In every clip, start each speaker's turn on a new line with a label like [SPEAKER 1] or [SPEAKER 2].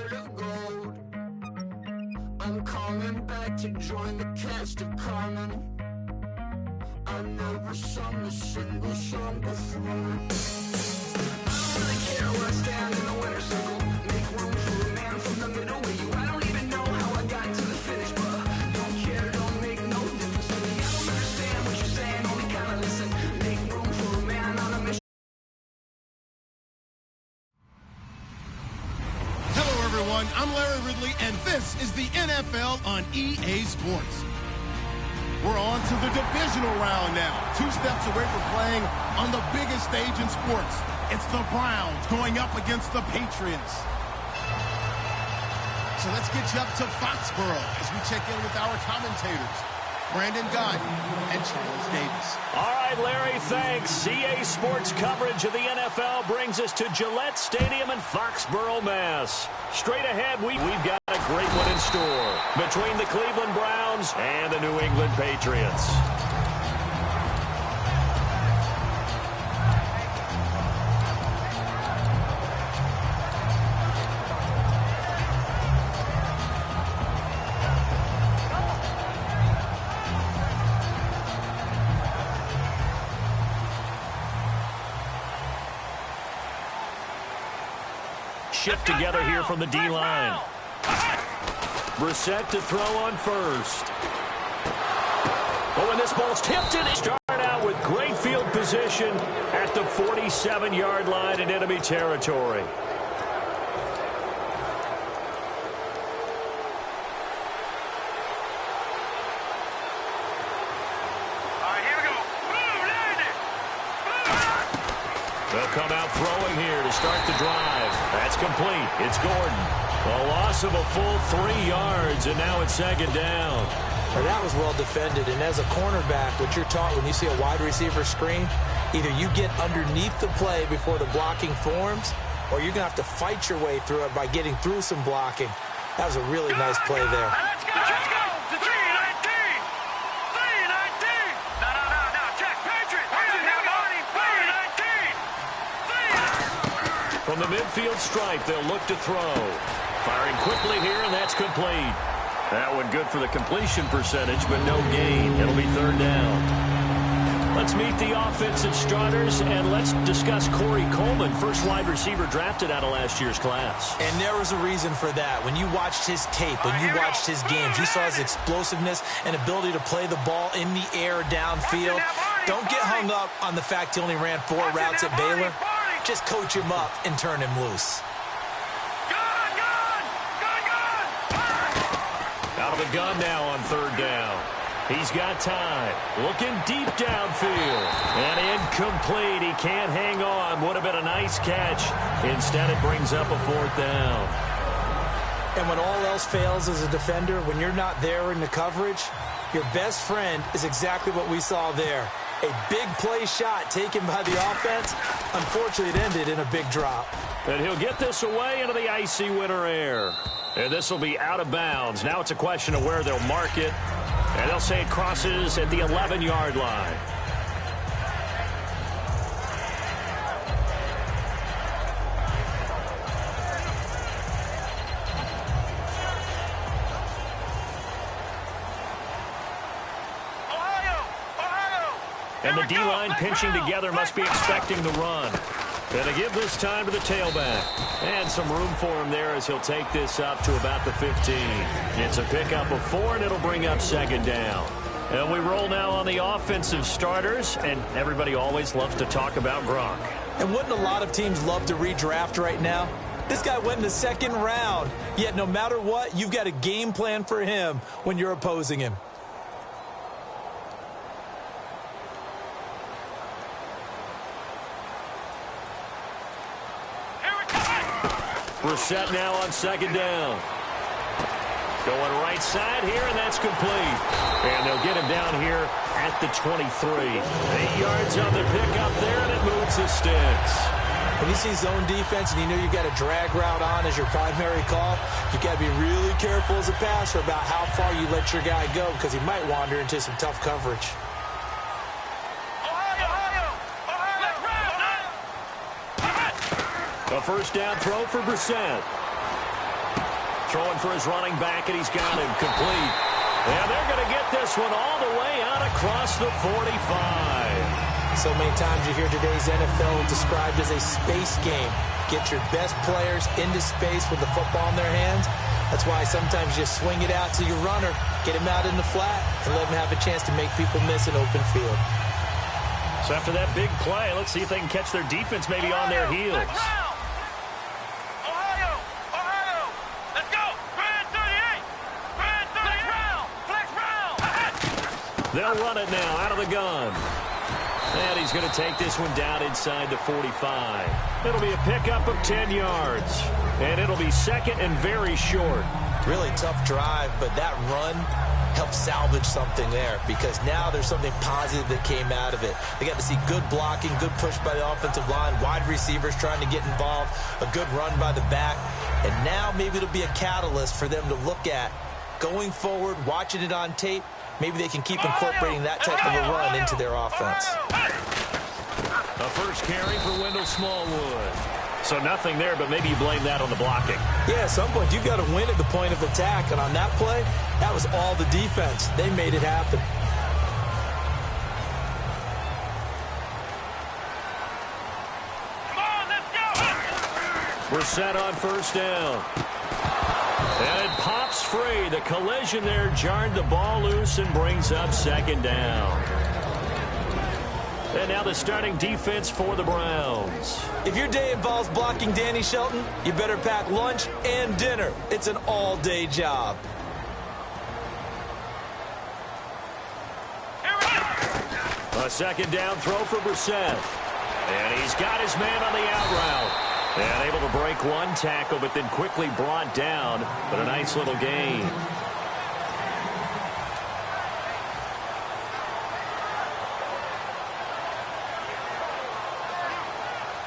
[SPEAKER 1] heart of gold. I'm coming back to join the cast of Carmen. I never sung a single song before. I don't really care where I stand in the winner's circle. Make room for a man from the middle with you. I don't even know how I got to the finish, but don't care, don't make no difference to me. I don't understand what you're saying, only kinda listen. Make room for a man on a mission.
[SPEAKER 2] Hello, everyone. I'm Larry Ridley, and this is the NFL on EA Sports. We're on to the divisional round now. 2 steps away from playing on the biggest stage in sports. It's the Browns going up against the Patriots. So let's get you up to Foxborough as we check in with our commentators, Brandon Gaudin and Charles Davis.
[SPEAKER 3] All right, Larry, thanks. EA Sports coverage of the NFL brings us to Gillette Stadium in Foxborough, Mass. Straight ahead, we've got a great one in store between the Cleveland Browns and the New England Patriots. Shift together here from the D-line. Brissett to throw on first. Oh, and this ball's tipped in. Start out with great field position at the 47-yard line in enemy territory. They'll come out throwing here to start the drive. That's complete. It's Gordon. A loss of a full 3 yards, and now it's second down.
[SPEAKER 4] Well, that was well defended, and as a cornerback, what you're taught when you see a wide receiver screen, either you get underneath the play before the blocking forms, or you're going to have to fight your way through it by getting through some blocking. That was a really nice play there.
[SPEAKER 5] Let's go! Let's go! To 319! 319! No, check. Patriot!
[SPEAKER 3] From the midfield stripe, they'll look to throw. Firing quickly here, and that's complete. That one good for the completion percentage, but no gain. It'll be third down. Let's meet the offensive starters, and let's discuss Corey Coleman, first wide receiver drafted out of last year's class.
[SPEAKER 4] And there was a reason for that. When you watched his tape, when you watched his games, you saw his explosiveness and ability to play the ball in the air downfield. Don't get hung up on the fact he only ran 4 routes at Baylor. Just coach him up and turn him loose.
[SPEAKER 3] Out of the gun now on third down. He's got time. Looking deep downfield. And incomplete. He can't hang on. Would have been a nice catch. Instead, it brings up a 4th down.
[SPEAKER 4] And when all else fails as a defender, when you're not there in the coverage, your best friend is exactly what we saw there. A big play shot taken by the offense. Unfortunately, it ended in a big drop.
[SPEAKER 3] And he'll get this away into the icy winter air. And this will be out of bounds. Now it's a question of where they'll mark it. And they'll say it crosses at the 11-yard line. And the D-line pinching together must be expecting the run. And they give this time to the tailback. And some room for him there as he'll take this up to about the 15. It's a pickup of 4, and it'll bring up second down. And we roll now on the offensive starters, and everybody always loves to talk about Gronk.
[SPEAKER 4] And wouldn't a lot of teams love to redraft right now? This guy went in the 2nd round, yet no matter what, you've got a game plan for him when you're opposing him.
[SPEAKER 3] Brissett now on second down. Going right side here, and that's complete. And they'll get him down here at the 23. 8 yards on the pickup there, and it moves the sticks.
[SPEAKER 4] When you see zone defense and you know you got a drag route on as your primary call, you got to be really careful as a passer about how far you let your guy go because he might wander into some tough coverage.
[SPEAKER 3] A first down throw for Brissett. throwing for his running back, and he's got him complete. And they're going to get this one all the way out across the 45.
[SPEAKER 4] So many times you hear today's NFL described as a space game. Get your best players into space with the football in their hands. That's why sometimes you swing it out to your runner, get him out in the flat, and let him have a chance to make people miss an open field.
[SPEAKER 3] So after that big play, let's see if they can catch their defense maybe on their heels. They'll run it now out of the gun. And he's going to take this one down inside the 45. It'll be a pickup of 10 yards. And it'll be second and very short.
[SPEAKER 4] Really tough drive, but that run helped salvage something there because now there's something positive that came out of it. They got to see good blocking, good push by the offensive line, wide receivers trying to get involved, a good run by the back. And now maybe it'll be a catalyst for them to look at going forward, watching it on tape. Maybe they can keep incorporating that type of a run into their offense.
[SPEAKER 3] A first carry for Wendell Smallwood. So nothing there, but maybe you blame that on the blocking.
[SPEAKER 4] Yeah, at some point, you've got to win at the point of attack. And on that play, that was all the defense. They made it happen.
[SPEAKER 5] Come on, let's go!
[SPEAKER 3] We're set on first down. And it pops free. The collision there jarred the ball loose and brings up second down. And now the starting defense for the Browns.
[SPEAKER 4] If your day involves blocking Danny Shelton, you better pack lunch and dinner. It's an all-day job.
[SPEAKER 3] A second down throw for Brissett. And he's got his man on the out route. And able to break one tackle, but then quickly brought down. But a nice little gain.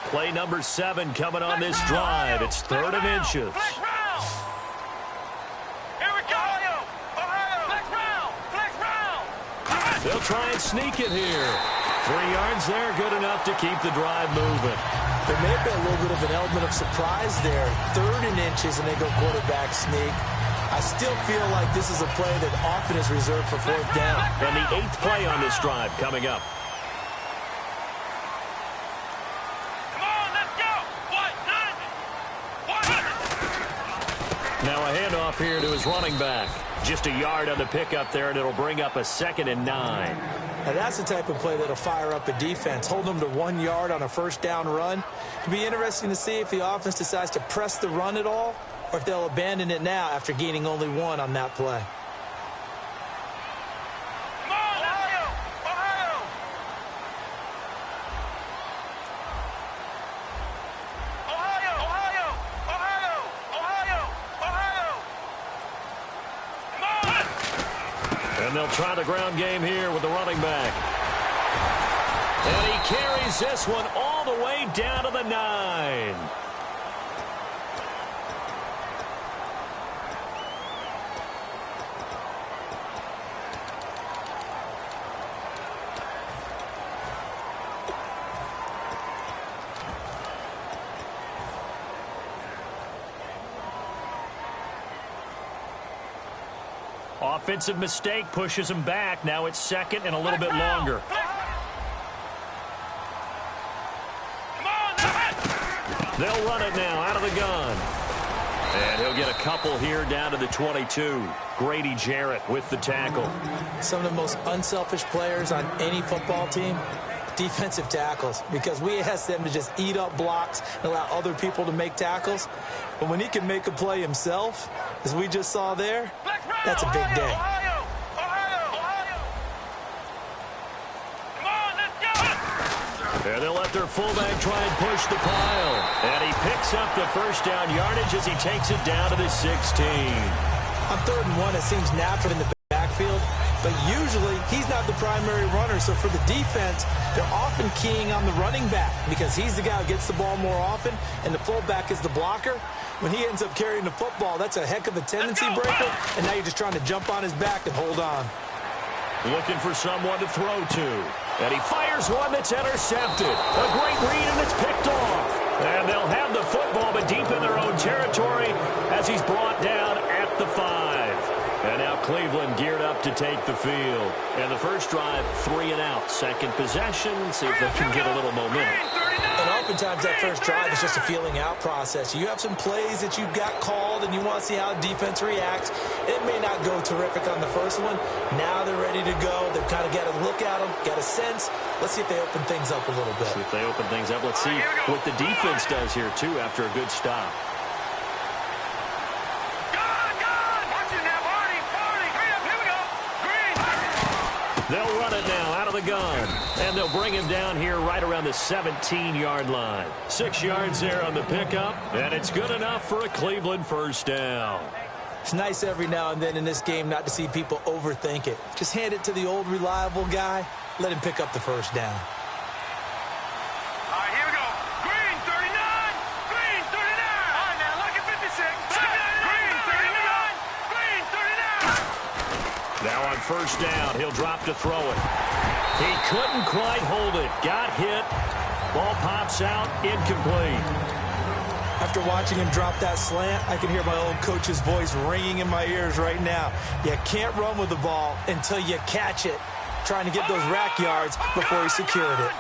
[SPEAKER 3] Play number 7 coming on this drive. It's third and inches.
[SPEAKER 5] Flex round. Here we go. Ohio. Flex round. Flex round.
[SPEAKER 3] They'll try and sneak it here. 3 yards there, good enough to keep the drive moving.
[SPEAKER 4] There may have been a little bit of an element of surprise there. Third and inches, and they go quarterback sneak. I still feel like this is a play that often is reserved for fourth down.
[SPEAKER 3] And the 8th play on this drive coming up. Now a handoff here to his running back. Just a yard on the pickup there, and it'll bring up a 2nd and 9.
[SPEAKER 4] Now that's the type of play that'll fire up a defense. Hold them to 1 yard on a first down run. It'll be interesting to see if the offense decides to press the run at all, or if they'll abandon it now after gaining only 1 on that play.
[SPEAKER 3] And they'll try the ground game here with the running back. And he carries this one all the way down to the 9. Offensive mistake pushes him back. Now it's 2nd and a little bit longer. They'll run it now out of the gun. And he'll get a couple here down to the 22. Grady Jarrett with the tackle.
[SPEAKER 4] Some of the most unselfish players on any football team, defensive tackles, because we ask them to just eat up blocks and allow other people to make tackles. But when he can make a play himself, as we just saw there, that's a big day.
[SPEAKER 3] And they'll let their fullback try and push the pile. And he picks up the first down yardage as he takes it down to the 16.
[SPEAKER 4] On 3rd and 1, it seems natural in the backfield, but usually he's not the primary runner. So for the defense, they're often keying on the running back because he's the guy who gets the ball more often, and the fullback is the blocker. When he ends up carrying the football, that's a heck of a tendency breaker, and now you're just trying to jump on his back and hold on.
[SPEAKER 3] Looking for someone to throw to. And he fires one that's intercepted. A great read, and it's picked off. And they'll have the football, but deep in their own territory as he's brought down at the 5. And now Cleveland geared up to take the field. And the first drive, 3 and out. Second possession, see if they can get a little momentum.
[SPEAKER 4] And oftentimes that first drive is just a feeling out process. You have some plays that you've got called and you want to see how the defense reacts. It may not go terrific on the first one. Now they're ready to go. They've kind of got to look at them, got a sense. Let's see if they open things up a little bit.
[SPEAKER 3] See if they open things up. Let's see what the defense does here, too, after a good stop. They'll run it now out of the gun, and they'll bring him down here right around the 17-yard line. 6 yards there on the pickup, and it's good enough for a Cleveland first down.
[SPEAKER 4] It's nice every now and then in this game not to see people overthink it. Just hand it to the old reliable guy, let him pick up the first down.
[SPEAKER 5] All right, here we go. Green, 39. Green, 39. All right, now, look at 56. Green, 39. Green, 39.
[SPEAKER 3] Now on first down, he'll drop to throw it. He couldn't quite hold it. Got hit. Ball pops out, incomplete.
[SPEAKER 4] After watching him drop that slant, I can hear my old coach's voice ringing in my ears right now. You can't run with the ball until you catch it. Trying to get those rack yards before he secured it.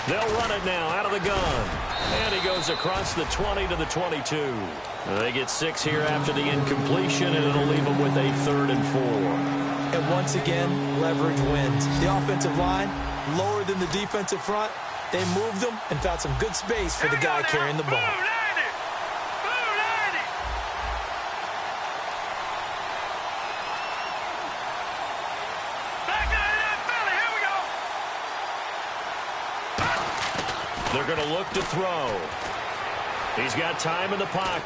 [SPEAKER 3] They'll run it now out of the gun. And he goes across the 20 to the 22. They get 6 here after the incompletion, and it'll leave them with a 3rd and 4.
[SPEAKER 4] And once again, leverage wins. The offensive line, lower than the defensive front. They moved them and found some good space for the guy carrying the ball.
[SPEAKER 3] They're going to look to throw. He's got time in the pocket.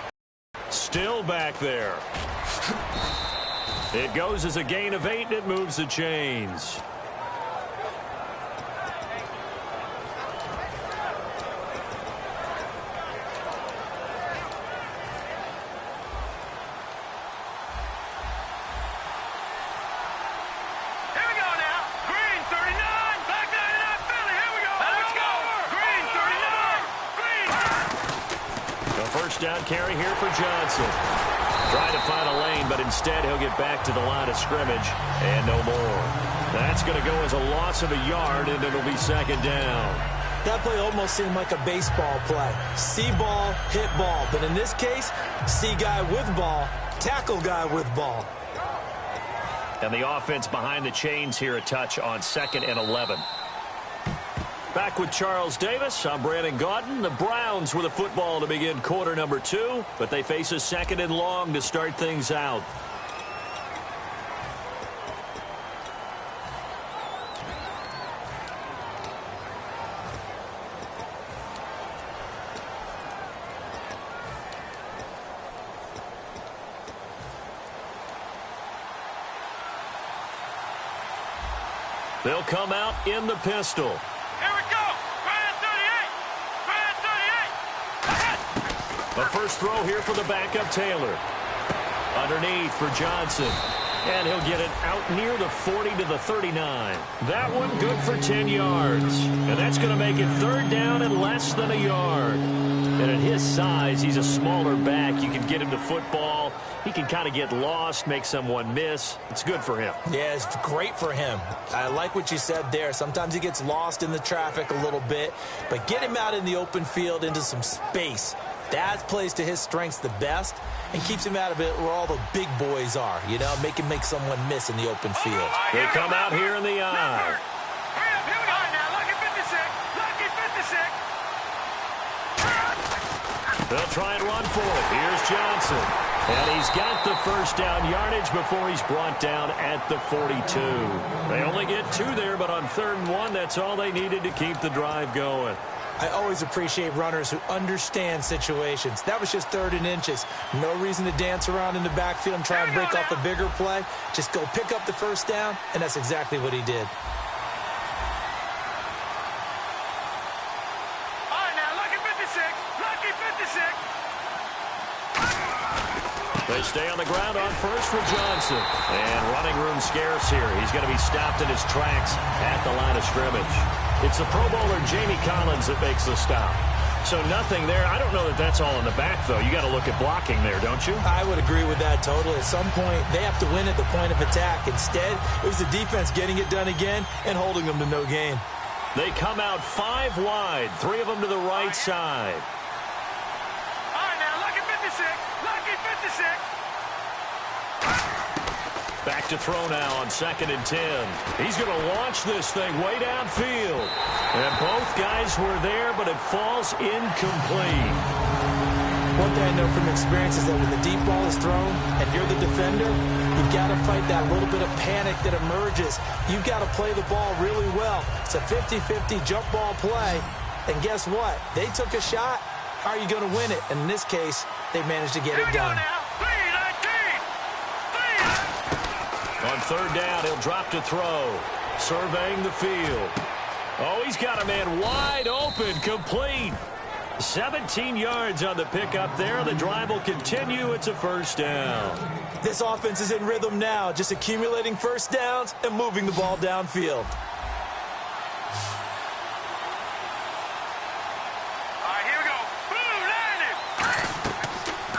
[SPEAKER 3] Still back there. It goes as a gain of 8, and it moves the chains. Down carry here for Johnson. Trying to find a lane, but instead he'll get back to the line of scrimmage and no more. That's going to go as a loss of a yard, and it'll be 2nd down.
[SPEAKER 4] That play almost seemed like a baseball play. See ball, hit ball. But in this case, see guy with ball, tackle guy with ball.
[SPEAKER 3] And the offense behind the chains here, a touch on 2nd and 11. Back with Charles Davis, I'm Brandon Gaudin. The Browns with a football to begin quarter number 2, but they face a 2nd and long to start things out. They'll come out in the pistol.
[SPEAKER 5] Here we go. Grand 38. Grand 38.
[SPEAKER 3] A first throw here for the backup Taylor. Underneath for Johnson. And he'll get it out near the 40 to the 39. That one good for 10 yards. And that's going to make it 3rd down and less than a yard. And at his size, he's a smaller back. You can get him the football. He can kind of get lost, make someone miss. It's good for him.
[SPEAKER 4] Yeah, it's great for him. I like what you said there. Sometimes he gets lost in the traffic a little bit. But get him out in the open field into some space. That plays to his strengths the best and keeps him out of it where all the big boys are. You know, make him make someone miss in the open field.
[SPEAKER 3] They come out here in the eye.
[SPEAKER 5] Hurry up, here we go. Now, lucky 56. Lucky 56.
[SPEAKER 3] They'll try and run for it. Here's Johnson. And he's got the first down yardage before he's brought down at the 42. They only get 2 there, but on 3rd and 1, that's all they needed to keep the drive going.
[SPEAKER 4] I always appreciate runners who understand situations. That was just 3rd and inches. No reason to dance around in the backfield and try and break off a bigger play. Just go pick up the first down, and that's exactly what he did.
[SPEAKER 3] They stay on the ground on first for Johnson. And running room scarce here. He's going to be stopped in his tracks at the line of scrimmage. It's the Pro Bowler Jamie Collins that makes the stop. So nothing there. I don't know that that's all in the back, though. You got to look at blocking there, don't you?
[SPEAKER 4] I would agree with that totally. At some point, they have to win at the point of attack. Instead, it was the defense getting it done again and holding them to no gain.
[SPEAKER 3] They come out 5 wide, 3 of them to the right side.
[SPEAKER 5] All right, now, lucky 56. Lucky 56.
[SPEAKER 3] Back to throw now on 2nd and 10. He's going to launch this thing way downfield. And both guys were there, but it falls incomplete.
[SPEAKER 4] One thing I know from experience is that when the deep ball is thrown and you're the defender, you've got to fight that little bit of panic that emerges. You've got to play the ball really well. It's a 50-50 jump ball play. And guess what? They took a shot. How are you going to win it? And in this case, they managed to get it done.
[SPEAKER 3] On 3rd down, he'll drop to throw. Surveying the field. Oh, he's got a man wide open, complete. 17 yards on the pickup there. The drive will continue. It's a 1st down.
[SPEAKER 4] This offense is in rhythm now, just accumulating 1st downs and moving the ball downfield.
[SPEAKER 5] All right, here we go. Boom, landed.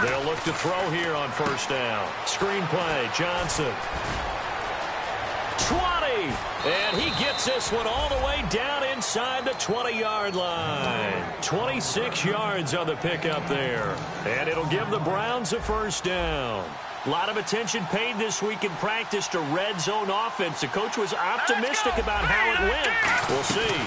[SPEAKER 3] They'll look to throw here on 1st down. Screen play, Johnson. 20. And he gets this one all the way down inside the 20-yard line. 26 yards on the pickup there. And it'll give the Browns a 1st down. A lot of attention paid this week in practice to red zone offense. The coach was optimistic about how it went. We'll see.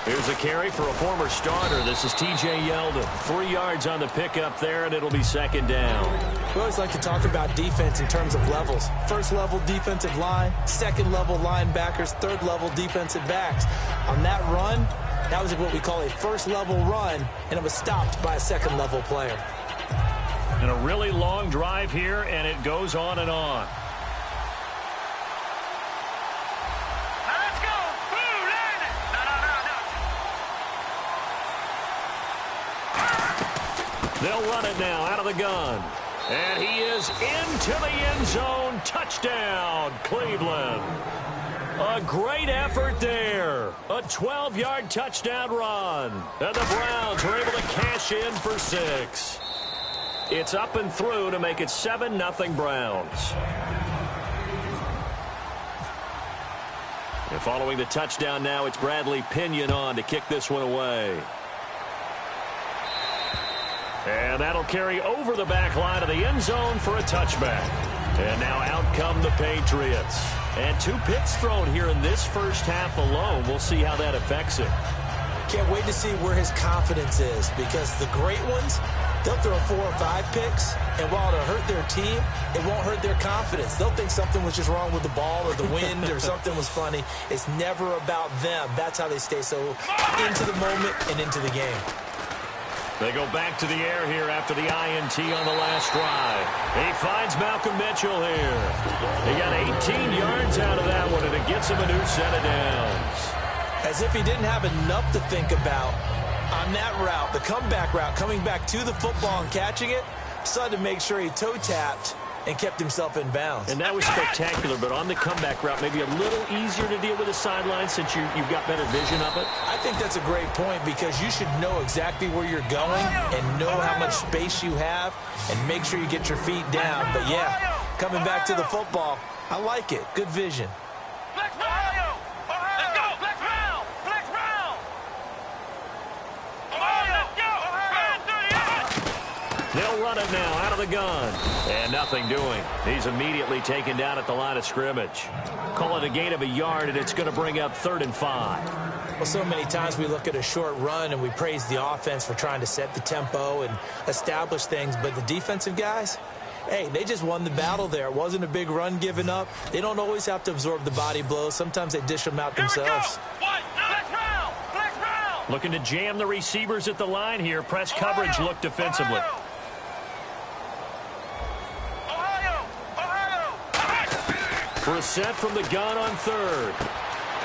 [SPEAKER 3] Here's a carry for a former starter. This is T.J. Yeldon. 3 yards on the pickup there, and it'll be 2nd down.
[SPEAKER 4] We always like to talk about defense in terms of levels. 1st level defensive line, 2nd level linebackers, 3rd level defensive backs. On that run, that was what we call a 1st level run, and it was stopped by a 2nd level player.
[SPEAKER 3] And a really long drive here, and it goes on and on.
[SPEAKER 5] Now let's go. Boom, landed. No.
[SPEAKER 3] They'll run it now out of the gun. And he is into the end zone. Touchdown, Cleveland. A great effort there. A 12-yard touchdown run. And the Browns were able to cash in for 6. It's up and through to make it 7-0 Browns. And following the touchdown now, it's Bradley Pinion on to kick this one away. And that'll carry over the back line of the end zone for a touchback. And now out come the Patriots. And 2 picks thrown here in this 1st half alone. We'll see how that affects it.
[SPEAKER 4] Can't wait to see where his confidence is, because the great ones, they'll throw 4 or 5 picks, and while it'll hurt their team, it won't hurt their confidence. They'll think something was just wrong with the ball or the wind or something was funny. It's never about them. That's how they stay so into the moment and into the game.
[SPEAKER 3] They go back to the air here after the INT on the last drive. He finds Malcolm Mitchell here. He got 18 yards out of that one, and it gets him a new set of downs.
[SPEAKER 4] As if he didn't have enough to think about on that route, the comeback route, coming back to the football and catching it, decided to make sure he toe-tapped and kept himself in bounds.
[SPEAKER 3] And that was spectacular, but on the comeback route, maybe a little easier to deal with the sideline since you've got better vision of it?
[SPEAKER 4] I think that's a great point, because you should know exactly where you're going and know how much space you have and make sure you get your feet down. But, yeah, coming back to the football, I like it. Good vision.
[SPEAKER 5] Flex Ohio. Let's go. Flex round. Flex round. Ohio. Let's go.
[SPEAKER 3] They'll run it now out of the gun. And nothing doing. He's immediately taken down at the line of scrimmage. Call it a gain of a yard, and it's going to bring up 3rd and 5.
[SPEAKER 4] Well, so many times we look at a short run and we praise the offense for trying to set the tempo and establish things, but the defensive guys, hey, they just won the battle there. It wasn't a big run given up. They don't always have to absorb the body blows. Sometimes they dish them out themselves.
[SPEAKER 5] Flex round. Flex round.
[SPEAKER 3] Looking to jam the receivers at the line here. Press coverage look defensively. For a set from the gun on 3rd.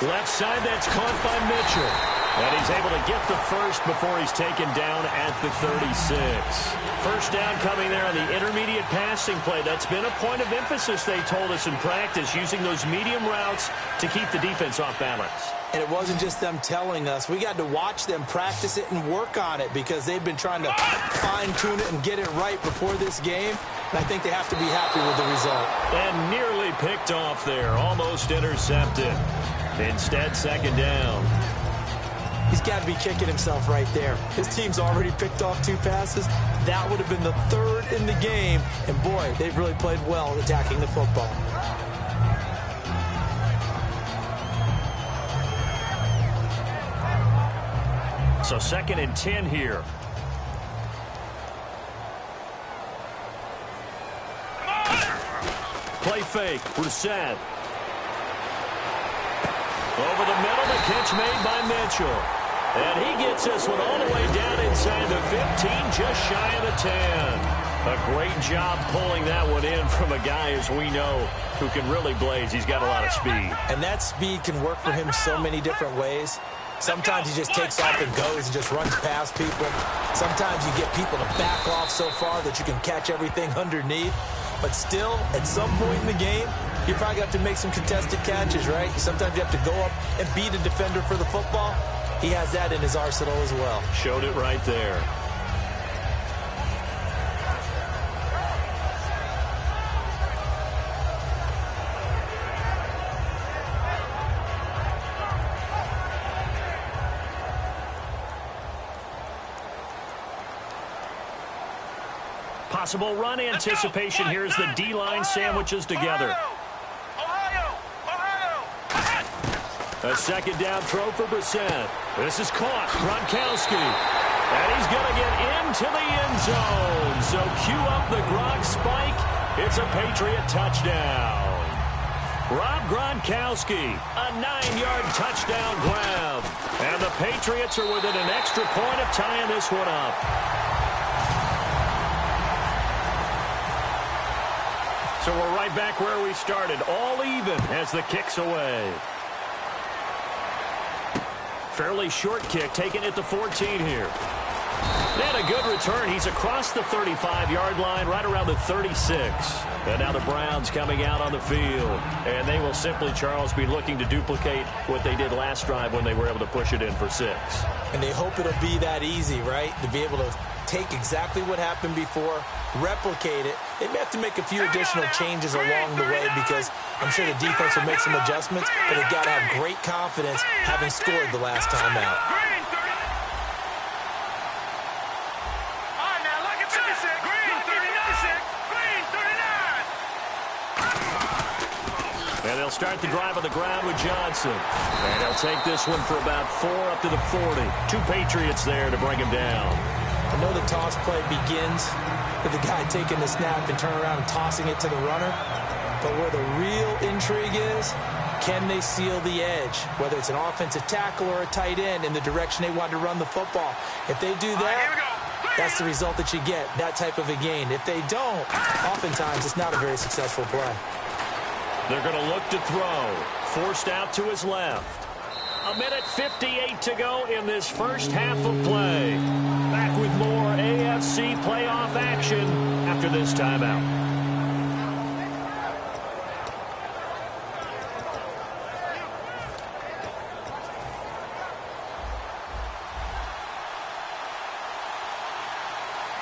[SPEAKER 3] Left side, that's caught by Mitchell. And he's able to get the first before he's taken down at the 36. First down coming there on the intermediate passing play. That's been a point of emphasis, they told us in practice, using those medium routes to keep the defense off balance.
[SPEAKER 4] And it wasn't just them telling us. We got to watch them practice it and work on it because they've been trying to fine-tune it and get it right before this game. And I think they have to be happy with the result.
[SPEAKER 3] And nearly picked off there, almost intercepted. Instead, second down.
[SPEAKER 4] He's got to be kicking himself right there. His team's already picked off 2 passes. That would have been the 3rd in the game. And, boy, they've really played well attacking the football.
[SPEAKER 3] So 2nd and 10 here. Play fake. Brissett. Over the middle, the catch made by Mitchell. And he gets this one all the way down inside the 15, just shy of the 10. A great job pulling that one in from a guy, as we know, who can really blaze. He's got a lot of speed.
[SPEAKER 4] And that speed can work for him so many different ways. Sometimes he just takes off and goes and just runs past people. Sometimes you get people to back off so far that you can catch everything underneath. But still, at some point in the game, you probably have to make some contested catches, right? Sometimes you have to go up and beat a defender for the football. He has that in his arsenal as well.
[SPEAKER 3] Showed it right there. Possible run anticipation here as the D-line sandwiches together. A second down throw for Brissett. This is caught. Gronkowski. And he's going to get into the end zone. So cue up the Gronk spike. It's a Patriot touchdown. Rob Gronkowski, a 9-yard touchdown grab. And the Patriots are within an extra point of tying this one up. So we're right back where we started, all even as the kick's away. Fairly short kick, taken at the 14 here. And a good return. He's across the 35-yard line, right around the 36. And now the Browns coming out on the field. And they will simply, Charles, be looking to duplicate what they did last drive when they were able to push it in for 6.
[SPEAKER 4] And they hope it'll be that easy, right? To be able to take exactly what happened before, replicate it. They may have to make a few additional changes along the way because I'm sure the defense will make some adjustments, but they've got to have great confidence having scored the last time out.
[SPEAKER 3] And they'll start the drive on the ground with Johnson. And he'll take this one for about 4 up to the 40. 2 Patriots there to bring him down.
[SPEAKER 4] I know the toss play begins with the guy taking the snap and turning around and tossing it to the runner. But where the real intrigue is, can they seal the edge? Whether it's an offensive tackle or a tight end in the direction they want to run the football. If they do that, that's the result that you get, that type of a gain. If they don't, oftentimes it's not a very successful play.
[SPEAKER 3] They're going to look to throw. Forced out to his left. 1:58 to go in this first half of play. Back with more AFC playoff action after this timeout.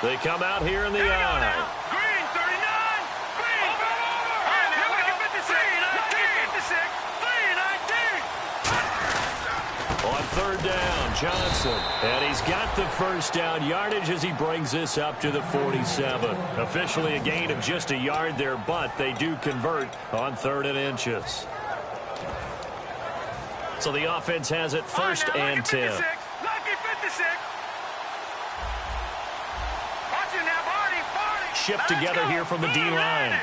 [SPEAKER 3] They come out here in the eye.
[SPEAKER 5] Green, 39. Green, over. Here we go. 56. 319.
[SPEAKER 3] On third down, Johnson. And he's got the first down yardage as he brings this up to the 47. Officially a gain of just a yard there, but they do convert on 3rd and inches. So the offense has it first and 10.
[SPEAKER 5] Lucky 56.
[SPEAKER 3] Shift together here from the D-line.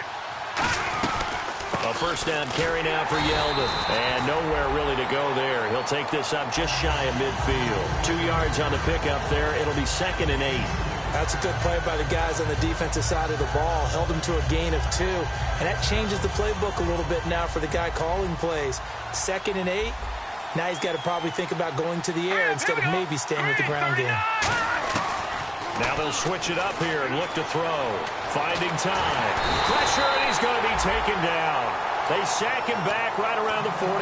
[SPEAKER 3] A first down carry now for Yeldon. And nowhere really to go there. He'll take this up just shy of midfield. 2 yards on the pickup there. It'll be 2nd and 8.
[SPEAKER 4] That's a good play by the guys on the defensive side of the ball. Held him to a gain of 2. And that changes the playbook a little bit now for the guy calling plays. 2nd and 8. Now he's got to probably think about going to the air instead of maybe staying with the ground game.
[SPEAKER 3] Now they'll switch it up here and look to throw. Finding time. Pressure, and he's going to be taken down. They sack him back right around the 44.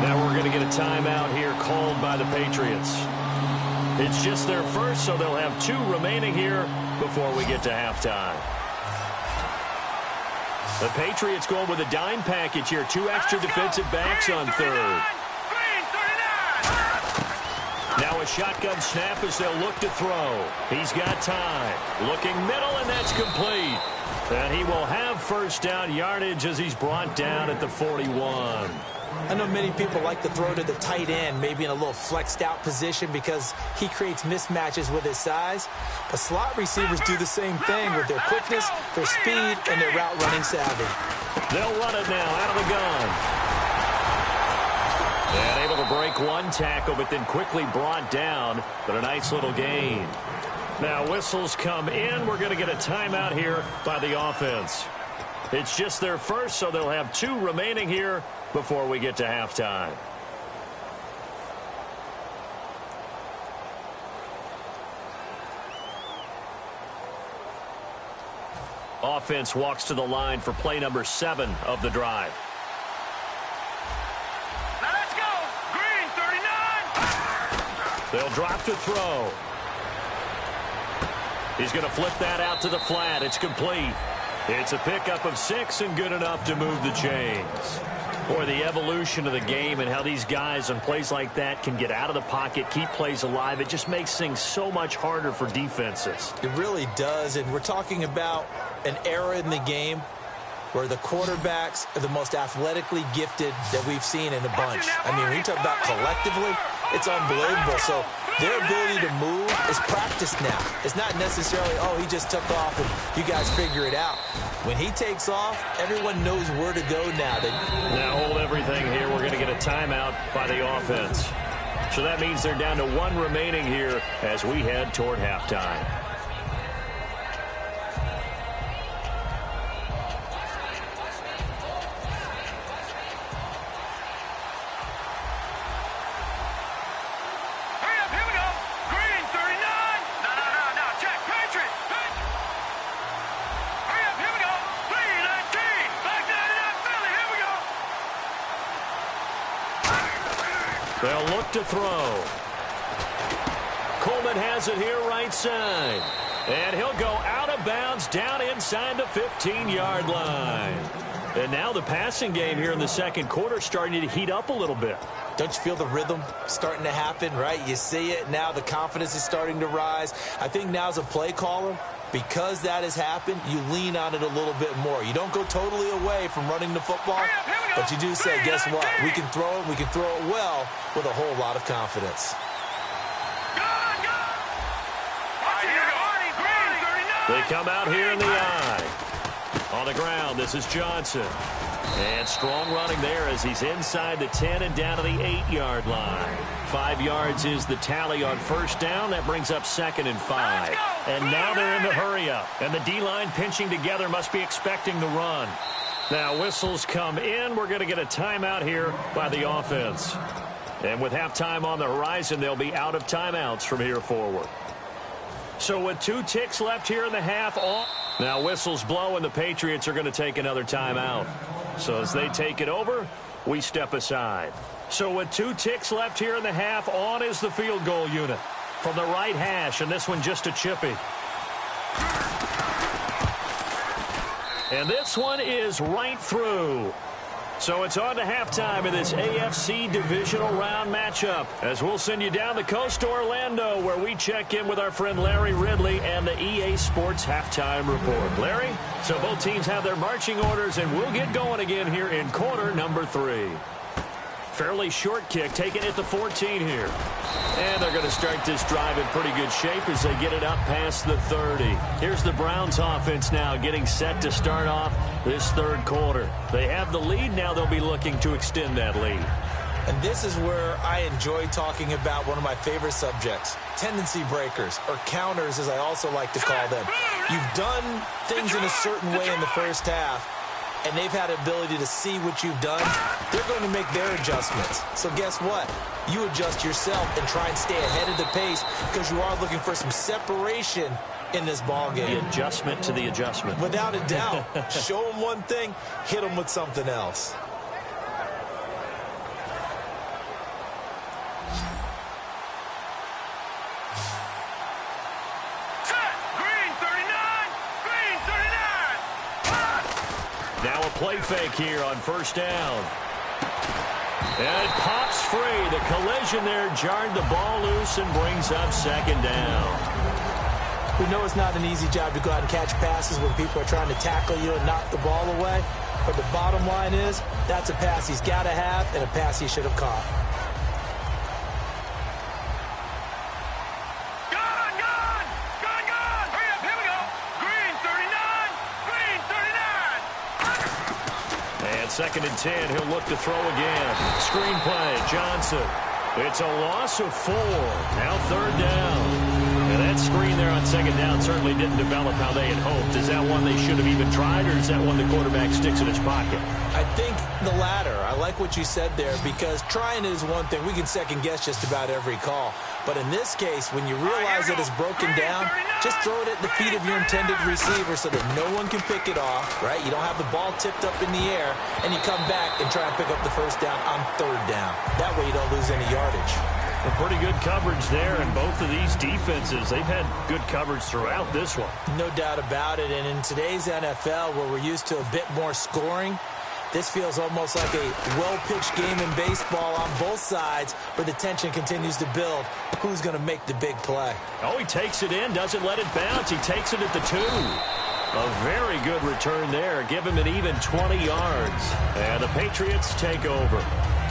[SPEAKER 3] Now we're going to get a timeout here called by the Patriots. It's just their first, so they'll have 2 remaining here before we get to halftime. The Patriots going with a dime package here. 2 extra defensive backs on third. Now a shotgun snap as they'll look to throw. He's got time. Looking middle, and that's complete. And he will have first down yardage as he's brought down at the 41.
[SPEAKER 4] I know many people like to throw to the tight end, maybe in a little flexed out position because he creates mismatches with his size. But slot receivers do the same thing with their quickness, their speed, and their route running savvy.
[SPEAKER 3] They'll run it now out of the gun. And able to break 1 tackle, but then quickly brought down. But a nice little gain. Now whistles come in. We're going to get a timeout here by the offense. It's just their first, so they'll have 2 remaining here before we get to halftime. Offense walks to the line for play number 7 of the drive.
[SPEAKER 5] Now let's go. Green, 39.
[SPEAKER 3] They'll drop to throw. He's going to flip that out to the flat. It's complete. It's a pickup of 6 and good enough to move the chains. Boy, the evolution of the game and how these guys on plays like that can get out of the pocket, keep plays alive, it just makes things so much harder for defenses.
[SPEAKER 4] It really does, and we're talking about an era in the game where the quarterbacks are the most athletically gifted that we've seen in the bunch. I mean, when you talk about collectively, it's unbelievable. So their ability to move is practiced now. It's not necessarily, oh, he just took off and you guys figure it out. When he takes off, everyone knows where to go now.
[SPEAKER 3] Now hold everything here. We're going to get a timeout by the offense. So that means they're down to 1 remaining here as we head toward halftime. They'll look to throw. Coleman has it here right side. And he'll go out of bounds down inside the 15-yard line. And now the passing game here in the second quarter starting to heat up a little bit.
[SPEAKER 4] Don't you feel the rhythm starting to happen, right? You see it. Now the confidence is starting to rise. I think now as a play caller, because that has happened, you lean on it a little bit more. You don't go totally away from running the football, but you do say, guess what? We can throw it. We can throw it well with a whole lot of confidence.
[SPEAKER 3] They come out here in the eye. On the ground, this is Johnson. And strong running there as he's inside the 10 and down to the 8-yard line. 5 yards is the tally on first down. That brings up 2nd and 5. And now they're in the hurry-up. And the D-line pinching together must be expecting the run. Now whistles come in. We're going to get a timeout here by the offense. And with halftime on the horizon, they'll be out of timeouts from here forward. So with 2 ticks left here in the half, now whistles blow and the Patriots are going to take another timeout. So as they take it over, we step aside. So with 2 ticks left here in the half, on is the field goal unit from the right hash, and this one just a chippy. And this one is right through. So it's on to halftime of this AFC divisional round matchup as we'll send you down the coast to Orlando where we check in with our friend Larry Ridley and the EA Sports Halftime Report. Larry, so both teams have their marching orders and we'll get going again here in quarter number 3. Fairly short kick taken at the 14 here. And they're going to start this drive in pretty good shape as they get it up past the 30. Here's the Browns offense now getting set to start off this third quarter. They have the lead. Now they'll be looking to extend that lead.
[SPEAKER 4] And this is where I enjoy talking about one of my favorite subjects, tendency breakers, or counters as I also like to call them. You've done things in a certain way in the first half. and they've had the ability to see what you've done, they're going to make their adjustments. So guess what? You adjust yourself and try and stay ahead of the pace because you are looking for some separation in this ball game.
[SPEAKER 3] The adjustment to the adjustment.
[SPEAKER 4] Without a doubt. Show them one thing, hit them with something else.
[SPEAKER 3] Now a play fake here on first down. And it pops free. The collision there jarred the ball loose and brings up second down.
[SPEAKER 4] We know it's not an easy job to go out and catch passes when people are trying to tackle you and knock the ball away. But the bottom line is, that's a pass he's got to have and a pass he should have caught.
[SPEAKER 3] Second and 10, he'll look to throw again. Screen play, Johnson. It's a loss of 4. Now third down. And that screen there on second down certainly didn't develop how they had hoped. Is that one they should have even tried, or is that one the quarterback sticks in his pocket?
[SPEAKER 4] I think the latter. I like what you said there, because trying is one thing. We can second guess just about every call. But in this case, when you realize that it's broken down, just throw it at the feet of your intended receiver so that no one can pick it off, right? You don't have the ball tipped up in the air, and you come back and try and pick up the first down on third down. That way you don't lose any yardage.
[SPEAKER 3] A pretty good coverage there, and both of these defenses, they've had good coverage throughout this one.
[SPEAKER 4] No doubt about it, and in today's NFL, where we're used to a bit more scoring, this feels almost like a well-pitched game in baseball on both sides where the tension continues to build. Who's going to make the big play?
[SPEAKER 3] Oh, he takes it in, doesn't let it bounce. He takes it at the 2. A very good return there. Give him an even 20 yards. And the Patriots take over.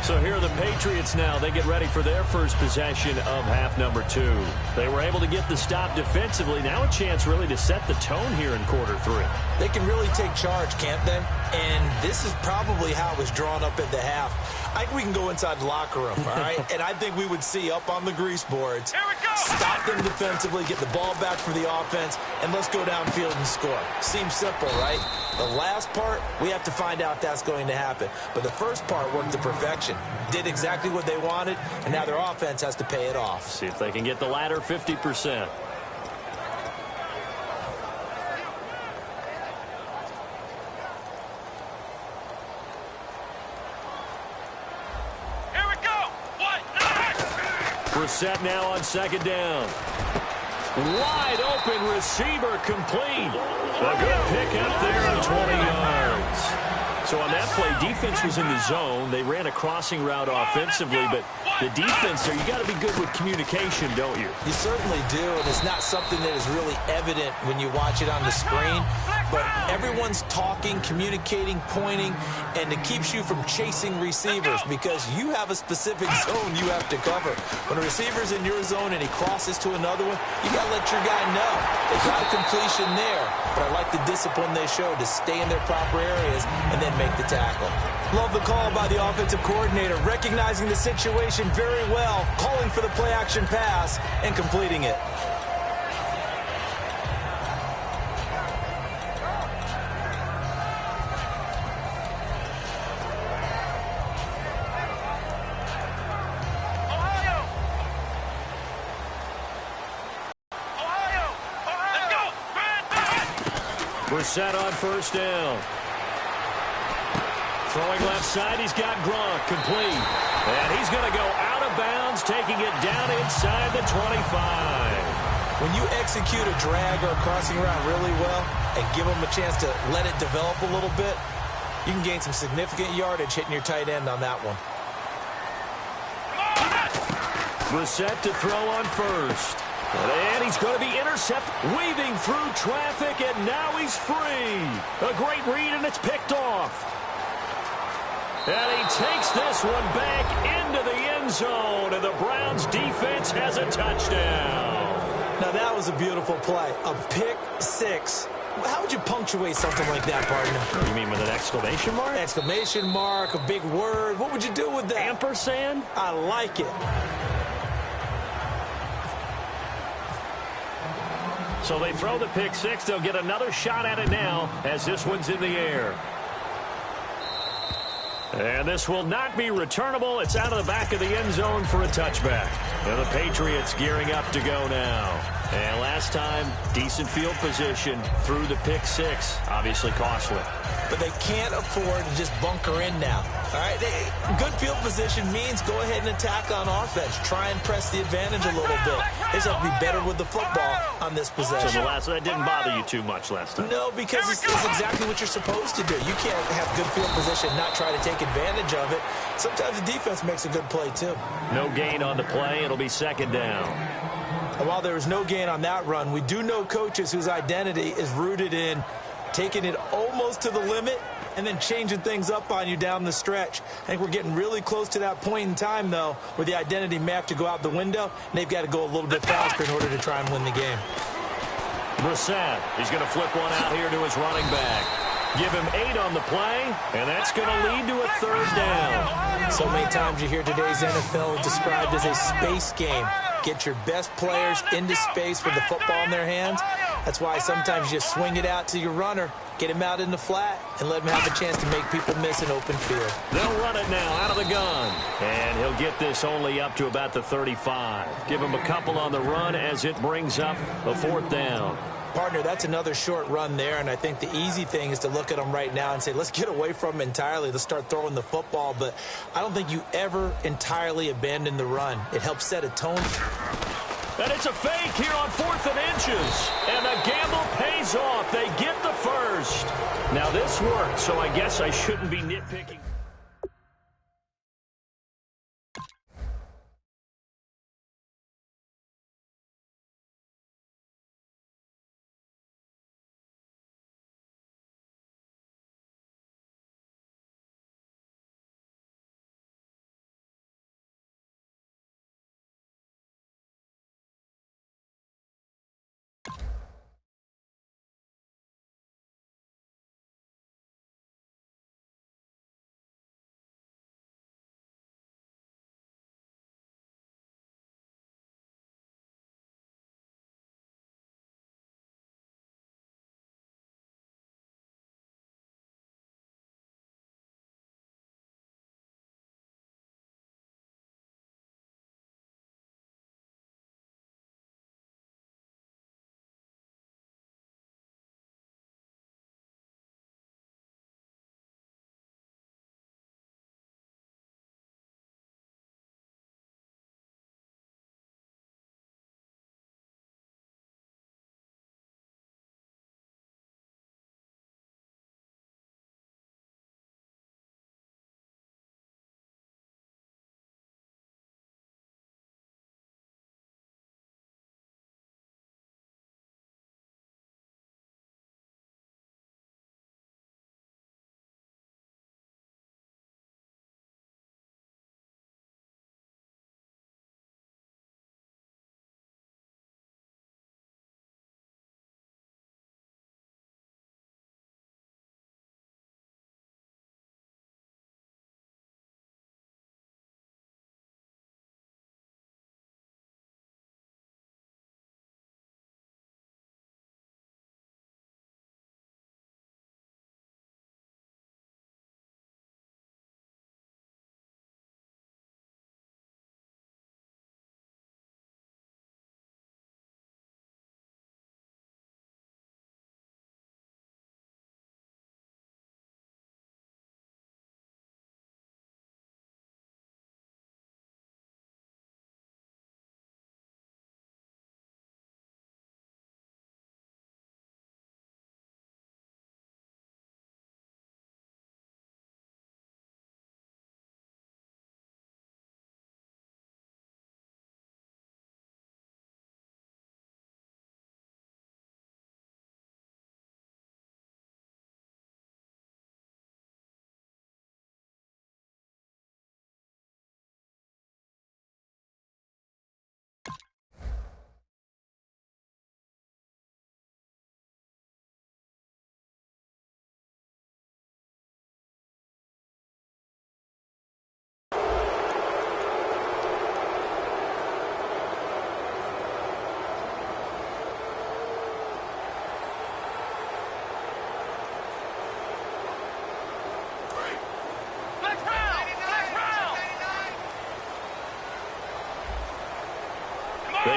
[SPEAKER 3] So here are the Patriots now. They get ready for their first possession of half number 2. They were able to get the stop defensively. Now a chance really to set the tone here in quarter 3.
[SPEAKER 4] They can really take charge, can't they? And this is probably how it was drawn up at the half. I think we can go inside the locker room, all right? And I think we would see up on the grease boards, stop them defensively, get the ball back for the offense, and let's go downfield and score. Seems simple, right? The last part, we have to find out if that's going to happen. But the first part worked to perfection. Did exactly what they wanted, and now their offense has to pay it off.
[SPEAKER 3] See if they can get the latter 50%. Brissett now on second down. Wide open receiver complete. A good pick up there on 20 yards. So on that play, defense was in the zone. They ran a crossing route offensively, but the defense there, you got to be good with communication, don't you?
[SPEAKER 4] You certainly do, and it's not something that is really evident when you watch it on the screen. But everyone's talking, communicating, pointing, and it keeps you from chasing receivers because you have a specific zone you have to cover. When a receiver's in your zone and he crosses to another one, you got to let your guy know. They got a completion there, but I like the discipline they showed to stay in their proper areas and then make the tackle. Love the call by the offensive coordinator, recognizing the situation very well, calling for the play-action pass and completing it.
[SPEAKER 3] Brissett on first down. Throwing left side, he's got Gronk complete. And he's going to go out of bounds, taking it down inside the 25.
[SPEAKER 4] When you execute a drag or a crossing route really well and give them a chance to let it develop a little bit, you can gain some significant yardage hitting your tight end on that one.
[SPEAKER 3] Brissett to throw on first. And he's going to be intercepted, weaving through traffic, and now he's free. A great read, and it's picked off. And he takes this one back into the end zone, and the Browns defense has a touchdown.
[SPEAKER 4] Now that was a beautiful play. A pick six. How would you punctuate something like that, partner?
[SPEAKER 3] You mean with an exclamation mark?
[SPEAKER 4] Exclamation mark, a big word. What would you do with that?
[SPEAKER 3] Ampersand?
[SPEAKER 4] I like it.
[SPEAKER 3] So they throw the pick six. They'll get another shot at it now as this one's in the air. And this will not be returnable. It's out of the back of the end zone for a touchback. And the Patriots gearing up to go now. And last time, decent field position through the pick six. Obviously costly.
[SPEAKER 4] But they can't afford to just bunker in now. All right, good field position means go ahead and attack on offense. Try and press the advantage a little bit. They just have to be better with the football on this possession.
[SPEAKER 3] So that didn't bother you too much last time?
[SPEAKER 4] No, because it's exactly what you're supposed to do. You can't have good field position, not try to take advantage of it. Sometimes the defense makes a good play, too.
[SPEAKER 3] No gain on the play. It'll be second down.
[SPEAKER 4] And while there was no gain on that run, we do know coaches whose identity is rooted in taking it almost to the limit and then changing things up on you down the stretch. I think we're getting really close to that point in time, though, where the identity may have to go out the window, and they've got to go a little bit faster in order to try and win the game.
[SPEAKER 3] Brissett, he's going to flip one out here to his running back. Give him 8 on the play, and that's going to lead to a third down.
[SPEAKER 4] So many times you hear today's NFL described as a space game. Get your best players into space with the football in their hands. That's why sometimes you just swing it out to your runner, get him out in the flat, and let him have a chance to make people miss an open field.
[SPEAKER 3] They'll run it now out of the gun. And he'll get this only up to about the 35. Give him a couple on the run as it brings up a fourth down.
[SPEAKER 4] Partner, that's another short run there, and I think the easy thing is to look at them right now and say, let's get away from them entirely. Let's start throwing the football, but I don't think you ever entirely abandon the run. It helps set a tone.
[SPEAKER 3] And it's a fake here on 4th and inches. And the gamble pays off. They get the first. Now this worked, so I guess I shouldn't be nitpicking.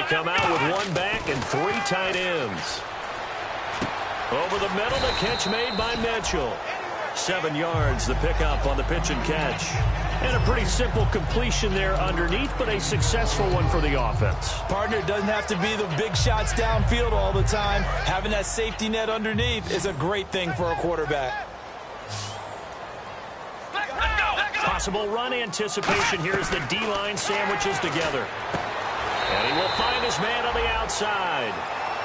[SPEAKER 3] They come out with one back and 3 tight ends. Over the middle, the catch made by Mitchell. 7 yards, the pickup on the pitch and catch. And a pretty simple completion there underneath, but a successful one for the offense.
[SPEAKER 4] Partner, it doesn't have to be the big shots downfield all the time. Having that safety net underneath is a great thing for a quarterback.
[SPEAKER 3] Possible run anticipation here as the D-line sandwiches together. And he will find his man on the outside.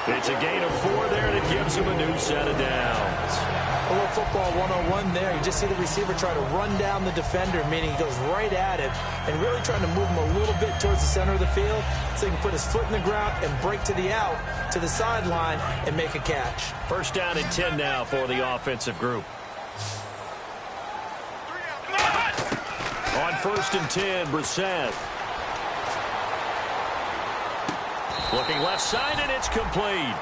[SPEAKER 3] It's a gain of 4 there, and it gives him a new set of downs.
[SPEAKER 4] A little football 101 there. You just see the receiver try to run down the defender, meaning he goes right at him and really trying to move him a little bit towards the center of the field so he can put his foot in the ground and break to the out, to the sideline, and make a catch.
[SPEAKER 3] First down and 10 now for the offensive group. On 1st and 10, Brissett. Looking left side, and it's complete.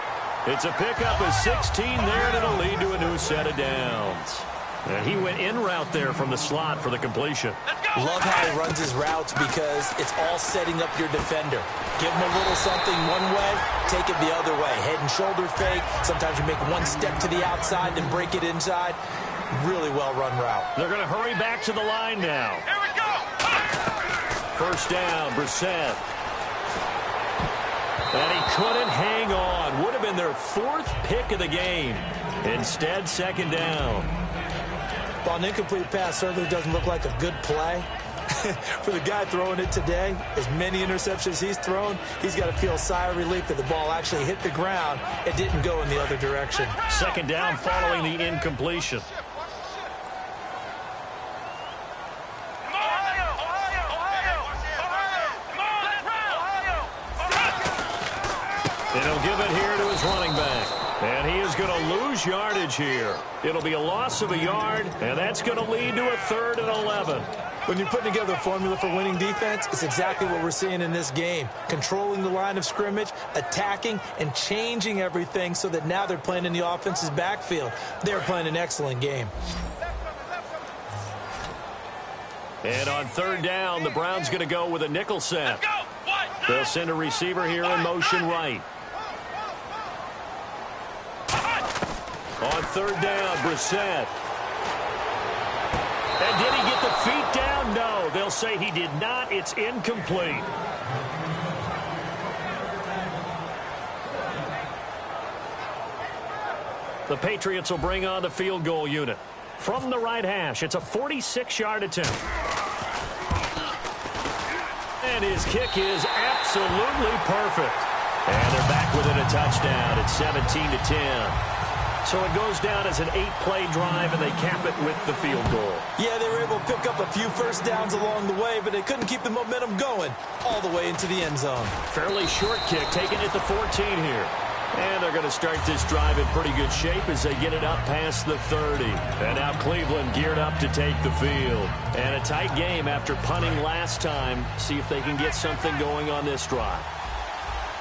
[SPEAKER 3] It's a pickup of 16 there, and it'll lead to a new set of downs. And he went in route there from the slot for the completion.
[SPEAKER 4] Love how he runs his routes because it's all setting up your defender. Give him a little something one way, take it the other way. Head and shoulder fake. Sometimes you make one step to the outside, then break it inside. Really well-run route.
[SPEAKER 3] They're going to hurry back to the line now.
[SPEAKER 5] Here we go.
[SPEAKER 3] First down, Brissett. And he couldn't hang on. Would have been their 4th pick of the game. Instead, 2nd down.
[SPEAKER 4] Well, an incomplete pass certainly doesn't look like a good play. For the guy throwing it today, as many interceptions he's thrown, he's got to feel a sigh of relief that the ball actually hit the ground. It didn't go in the other direction.
[SPEAKER 3] 2nd down following the incompletion. And he'll give it here to his running back. And he is going to lose yardage here. It'll be a loss of a yard, and that's going to lead to a 3rd and 11.
[SPEAKER 4] When you're putting together a formula for winning defense, it's exactly what we're seeing in this game. Controlling the line of scrimmage, attacking, and changing everything so that now they're playing in the offense's backfield. They're playing an excellent game.
[SPEAKER 3] And on 3rd down, the Browns going to go with a nickel set. They'll send a receiver here in motion right. On 3rd down, Brissett. And did he get the feet down? No, they'll say he did not. It's incomplete. The Patriots will bring on the field goal unit. From the right hash, it's a 46-yard attempt. And his kick is absolutely perfect. And they're back within a touchdown at 17-10. So it goes down as an 8-play drive, and they cap it with the field goal.
[SPEAKER 4] Yeah, they were able to pick up a few first downs along the way, but they couldn't keep the momentum going all the way into the end zone.
[SPEAKER 3] Fairly short kick, taken at the 14 here. And they're going to start this drive in pretty good shape as they get it up past the 30. And now Cleveland geared up to take the field. And a tight game after punting last time. See if they can get something going on this drive.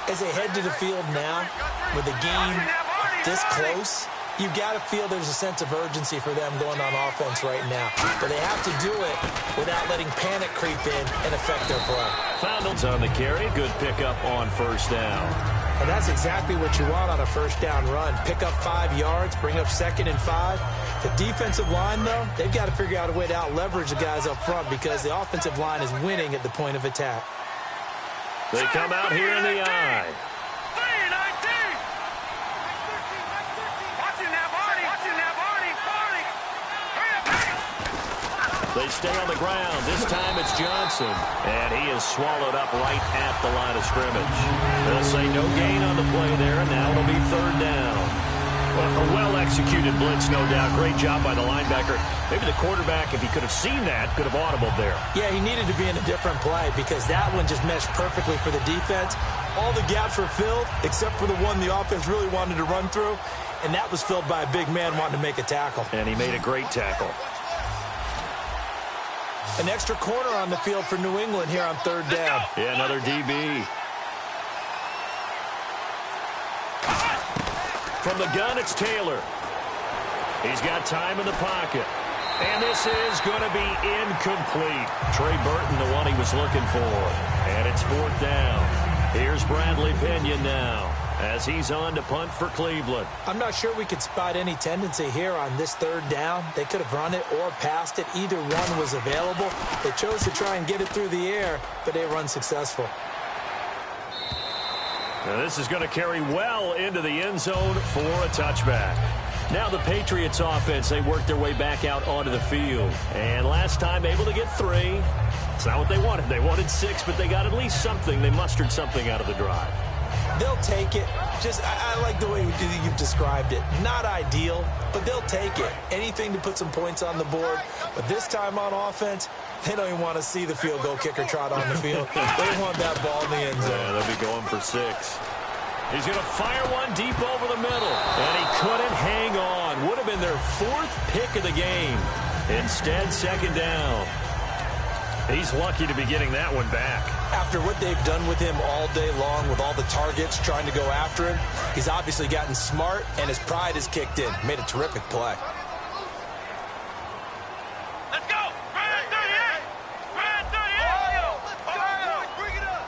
[SPEAKER 4] As they head to the field now, with the game this close, you got to feel there's a sense of urgency for them going on offense right now. But they have to do it without letting panic creep in and affect their play.
[SPEAKER 3] Fountains on the carry. Good pickup on 1st down.
[SPEAKER 4] And that's exactly what you want on a 1st down run. Pick up 5 yards, bring up 2nd and 5. The defensive line, though, they've got to figure out a way to out-leverage the guys up front because the offensive line is winning at the point of attack.
[SPEAKER 3] They come out here in the eye. They stay on the ground. This time it's Johnson. And he is swallowed up right at the line of scrimmage. They'll say no gain on the play there, and now it'll be 3rd down. Well, a well-executed blitz, no doubt. Great job by the linebacker. Maybe the quarterback, if he could have seen that, could have audibled there.
[SPEAKER 4] Yeah, he needed to be in a different play because that one just meshed perfectly for the defense. All the gaps were filled except for the one the offense really wanted to run through, and that was filled by a big man wanting to make a tackle.
[SPEAKER 3] And he made a great tackle.
[SPEAKER 4] An extra corner on the field for New England here on 3rd down.
[SPEAKER 3] Yeah, another DB. From the gun, it's Taylor. He's got time in the pocket. And this is going to be incomplete. Trey Burton, the one he was looking for. And it's 4th down. Here's Bradley Pinion now as he's on to punt for Cleveland.
[SPEAKER 4] I'm not sure we could spot any tendency here on this third down. They could have run it or passed it. Either one was available. They chose to try and get it through the air, but they were unsuccessful.
[SPEAKER 3] Now this is going to carry well into the end zone for a touchback. Now the Patriots offense, they work their way back out onto the field. And last time able to get 3. It's not what they wanted. They wanted 6, but they got at least something. They mustered something out of the drive.
[SPEAKER 4] They'll take it. I like the way you've described it. Not ideal, but they'll take it. Anything to put some points on the board. But this time on offense, they don't even want to see the field goal kicker trot on the field. They want that ball in the end zone.
[SPEAKER 3] Yeah, they'll be going for 6. He's going to fire one deep over the middle. And he couldn't hang on. Would have been their 4th pick of the game. Instead, second down. He's lucky to be getting that one back.
[SPEAKER 4] After what they've done with him all day long, with all the targets trying to go after him, he's obviously gotten smart, and his pride has kicked in. Made a terrific play.
[SPEAKER 5] Let's go! Brand 38! Brand 38! Ohio! Bring it up!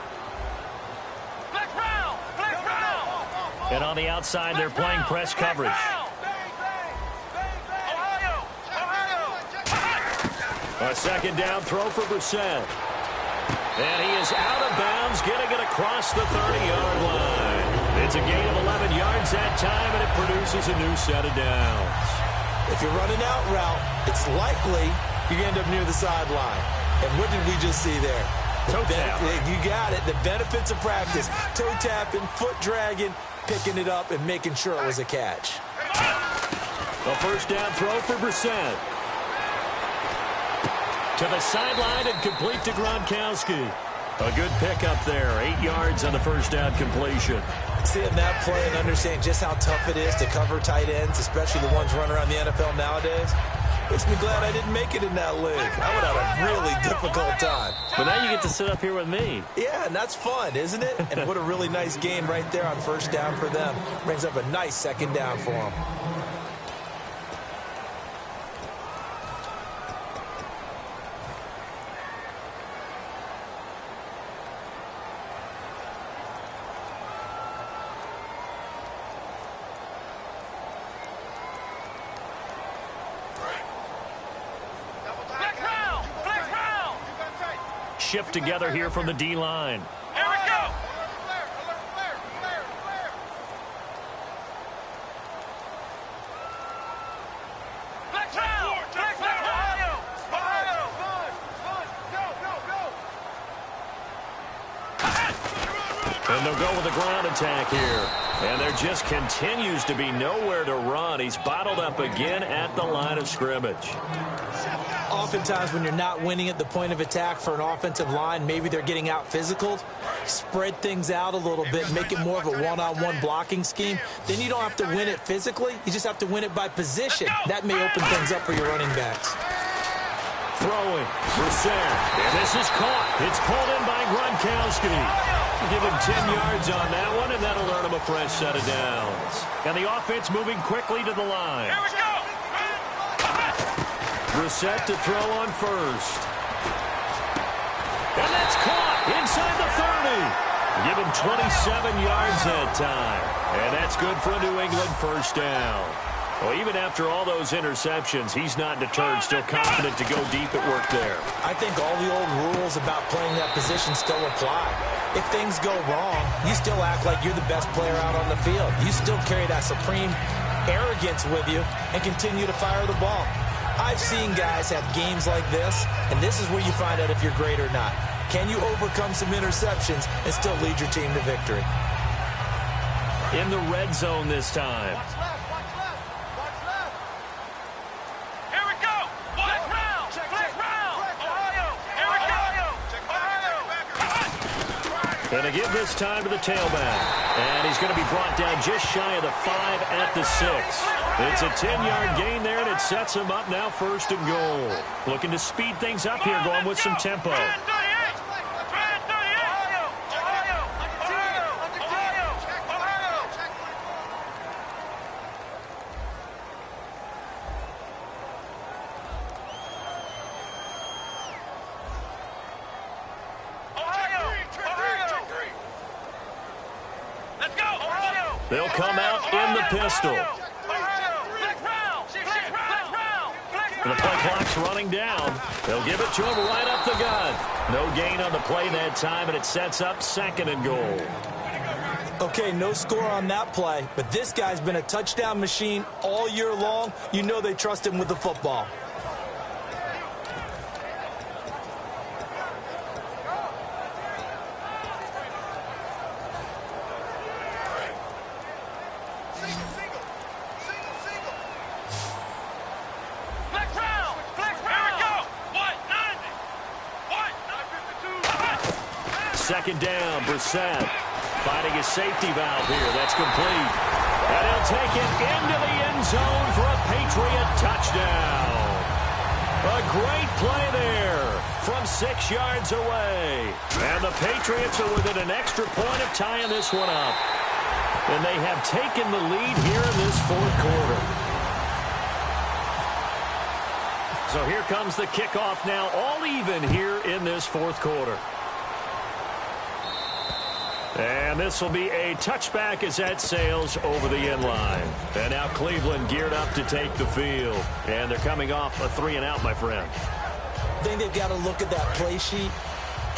[SPEAKER 5] Flex round! Flex round!
[SPEAKER 3] And on the outside, they're playing press coverage. A second down throw for Brissett. And he is out of bounds, getting it across the 30-yard line. It's a gain of 11 yards that time, and it produces a new set of downs.
[SPEAKER 4] If you're running out route, it's likely you're going to end up near the sideline. And what did we just see there?
[SPEAKER 3] Toe tap.
[SPEAKER 4] You got it. The benefits of practice. Toe tapping, foot dragging, picking it up, and making sure it was a catch.
[SPEAKER 3] A first down throw for Brissett. To the sideline and complete to Gronkowski. A good pickup there. 8 yards on the first down completion.
[SPEAKER 4] Seeing that play and understanding just how tough it is to cover tight ends, especially the ones running around the NFL nowadays, makes me glad I didn't make it in that league. I would have a really difficult time.
[SPEAKER 3] But now you get to sit up here with me.
[SPEAKER 4] Yeah, and that's fun, isn't it? And what a really nice game right there on first down for them. Brings up a nice second down for them.
[SPEAKER 3] Shift together here from the D-line.
[SPEAKER 5] Here we go. Flex round. Flex round. Ohio.
[SPEAKER 3] And they'll go with the ground attack here. And there just continues to be nowhere to run. He's bottled up again at the line of scrimmage.
[SPEAKER 4] Oftentimes when you're not winning at the point of attack for an offensive line, maybe they're getting out physical, spread things out a little bit, make it more of a one-on-one blocking scheme. Then you don't have to win it physically. You just have to win it by position. That may open things up for your running backs.
[SPEAKER 3] Throwing. Brissett. And this is caught. It's pulled in by Gronkowski. Give him 10 yards on that one, and that'll earn him a fresh set of downs. And the offense moving quickly to the line.
[SPEAKER 5] Here we go.
[SPEAKER 3] Brissett to throw on first. And that's caught inside the 30. Give him 27 yards that time. And that's good for a New England first down. Well, even after all those interceptions, he's not deterred, still confident to go deep at work there.
[SPEAKER 4] I think all the old rules about playing that position still apply. If things go wrong, you still act like you're the best player out on the field. You still carry that supreme arrogance with you and continue to fire the ball. I've seen guys have games like this, and this is where you find out if you're great or not. Can you overcome some interceptions and still lead your team to victory?
[SPEAKER 3] In the red zone this time.
[SPEAKER 5] Here we go. Flex round. Flex round. Ohio. Here we go.
[SPEAKER 3] And to give this time to the tailback. And he's going to be brought down just shy of the 5 at the 6. It's a 10-yard gain there, and it sets him up now first and goal. Looking to speed things up here, going with some tempo.
[SPEAKER 5] Brand 38. Brand 38. Ohio. Ohio. Ohio. Ohio. Ohio. Ohio.
[SPEAKER 3] They'll come out in the pistol. And the play clock's running down. They'll give it to him right up the gut. No gain on the play that time, and it sets up 2nd and goal.
[SPEAKER 4] Okay, no score on that play, but this guy's been a touchdown machine all year long. You know they trust him with the football.
[SPEAKER 3] Second down, Brissett finding his safety valve here. That's complete. And he'll take it into the end zone for a Patriot touchdown. A great play there from 6 yards away. And the Patriots are within an extra point of tying this one up. And they have taken the lead here in this 4th quarter. So here comes the kickoff now, all even here in this 4th quarter. And this will be a touchback as that sails over the end line. And now Cleveland geared up to take the field. And they're coming off a 3-and-out, my friend.
[SPEAKER 4] I think they've got to look at that play sheet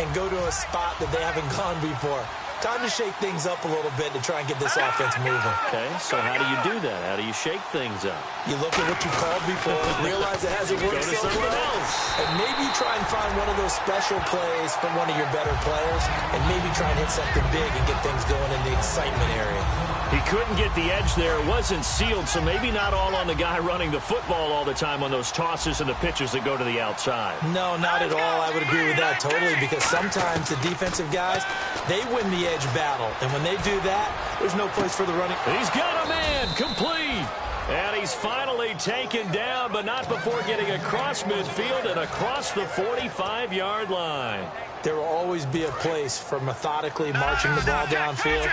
[SPEAKER 4] and go to a spot that they haven't gone before. Time to shake things up a little bit to try and get this offense moving.
[SPEAKER 3] Okay, so how do you do that? How do you shake things up?
[SPEAKER 4] You look at what you called before, realize it hasn't worked so well, and maybe try and find one of those special plays from one of your better players, and maybe try and hit something big and get things going in the excitement area.
[SPEAKER 3] He couldn't get the edge there. It wasn't sealed, so maybe not all on the guy running the football all the time on those tosses and the pitches that go to the outside.
[SPEAKER 4] No, not at all. I would agree with that totally, because sometimes the defensive guys, they win the edge battle, and when they do that, there's no place for the running.
[SPEAKER 3] He's got a man, complete. And he's finally taken down, but not before getting across midfield and across the 45-yard line.
[SPEAKER 4] There will always be a place for methodically marching the ball downfield.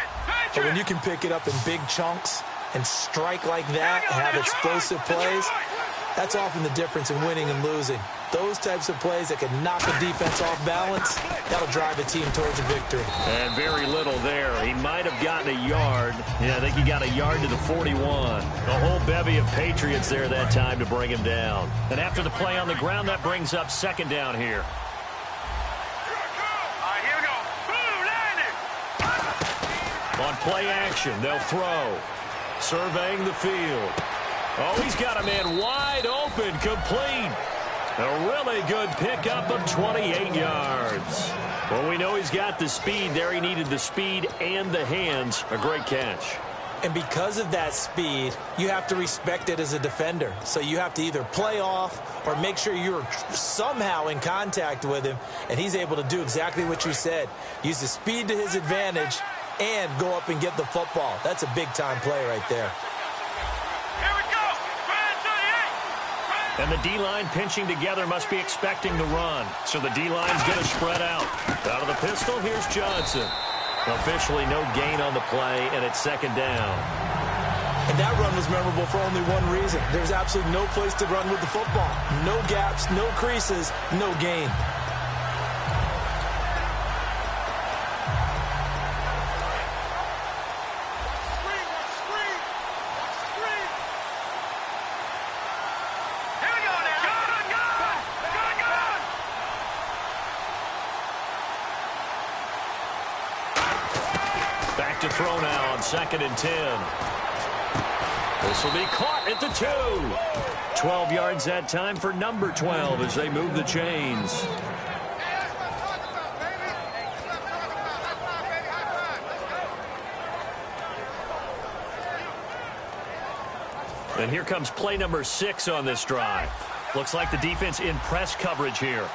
[SPEAKER 4] But when you can pick it up in big chunks and strike like that and have explosive plays, that's often the difference in winning and losing. Those types of plays that can knock a defense off balance, that'll drive a team towards a victory.
[SPEAKER 3] And very little there. He might have gotten a yard. Yeah, I think he got a yard to the 41. A whole bevy of Patriots there that time to bring him down. And after the play on the ground, that brings up 2nd down here. On play action, they'll throw. Surveying the field. Oh, he's got a man wide open, complete. A really good pickup of 28 yards. Well, we know he's got the speed there. He needed the speed and the hands. A great catch.
[SPEAKER 4] And because of that speed, you have to respect it as a defender. So you have to either play off or make sure you're somehow in contact with him, and he's able to do exactly what you said. Use the speed to his advantage and go up and get the football. That's a big-time play right there.
[SPEAKER 3] And the D-line pinching together must be expecting the run. So the D-line's going to spread out. Out of the pistol, here's Johnson. Officially no gain on the play, and it's 2nd down.
[SPEAKER 4] And that run was memorable for only one reason. There's absolutely no place to run with the football. No gaps, no creases, no gain.
[SPEAKER 3] Back to throw now on 2nd and 10. This will be caught at the 2. 12 yards that time for number 12 as they move the chains. And here comes play number 6 on this drive. Looks like the defense in press coverage here.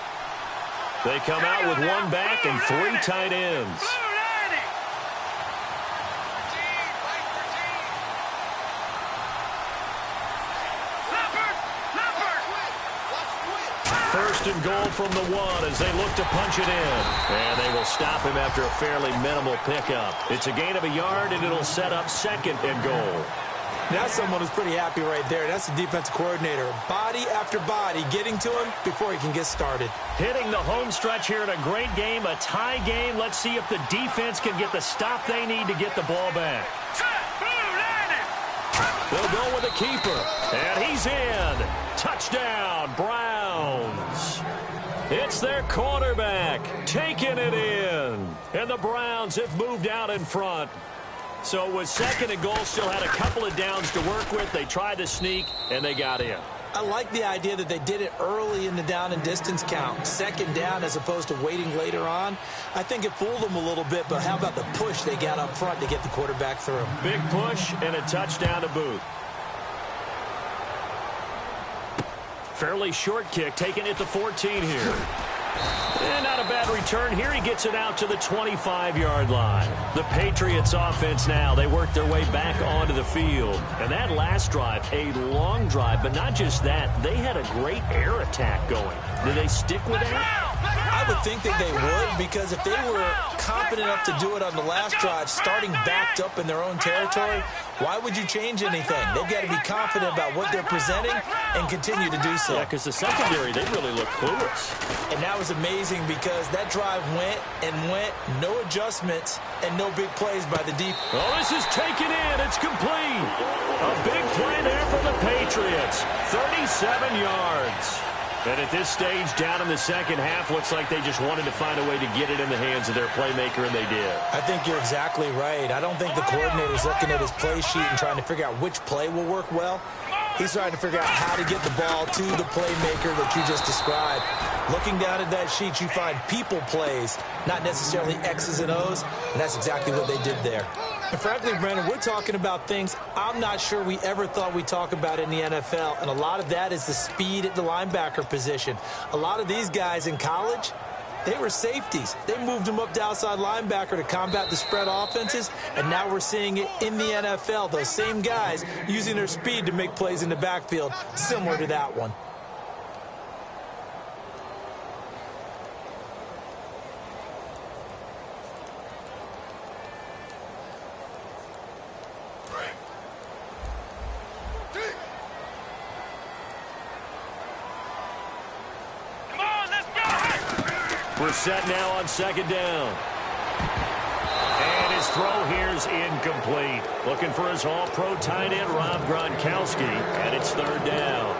[SPEAKER 3] They come out with 1 back and 3 tight ends. First and goal from the 1 as they look to punch it in. And they will stop him after a fairly minimal pickup. It's a gain of a yard, and it'll set up 2nd and goal.
[SPEAKER 4] Now someone who's pretty happy right there. That's the defensive coordinator. Body after body getting to him before he can get started.
[SPEAKER 3] Hitting the home stretch here in a great game, a tie game. Let's see if the defense can get the stop they need to get the ball back.
[SPEAKER 5] Set,
[SPEAKER 3] They'll go with a keeper. And he's in. Touchdown, Browns. It's their quarterback taking it in. And the Browns have moved out in front. So it was 2nd and goal, still had a couple of downs to work with. They tried to sneak, and they got in.
[SPEAKER 4] I like the idea that they did it early in the down and distance count. 2nd down as opposed to waiting later on. I think it fooled them a little bit, but how about the push they got up front to get the quarterback through?
[SPEAKER 3] Big push and a touchdown to boot. Fairly short kick, taking it to 14 here. And not a bad return here. He gets it out to the 25-yard line. The Patriots offense now, they work their way back onto the field. And that last drive, a long drive, but not just that. They had a great air attack going. Did they stick with that?
[SPEAKER 4] I would think that they would, because if they were confident enough to do it on the last drive, starting backed up in their own territory, why would you change anything? They've got to be confident about what they're presenting and continue to do so.
[SPEAKER 3] Yeah, because the secondary, they really look clueless.
[SPEAKER 4] And that was amazing because that drive went and went, no adjustments, and no big plays by the defense.
[SPEAKER 3] Oh, this is taken in. It's complete. A big play there for the Patriots. 37 yards. And at this stage, down in the second half, looks like they just wanted to find a way to get it in the hands of their playmaker, and they did.
[SPEAKER 4] I think you're exactly right. I don't think the coordinator's looking at his play sheet and trying to figure out which play will work well. He's trying to figure out how to get the ball to the playmaker that you just described. Looking down at that sheet, you find people plays, not necessarily X's and O's, and that's exactly what they did there. And frankly, Brandon, we're talking about things I'm not sure we ever thought we'd talk about in the NFL, and a lot of that is the speed at the linebacker position. A lot of these guys in college, they were safeties. They moved them up to outside linebacker to combat the spread offenses, and now we're seeing it in the NFL. Those same guys using their speed to make plays in the backfield, similar to that one.
[SPEAKER 3] We're set now on 2nd down. And his throw here's incomplete. Looking for his all-pro tight end, Rob Gronkowski, and it's 3rd down.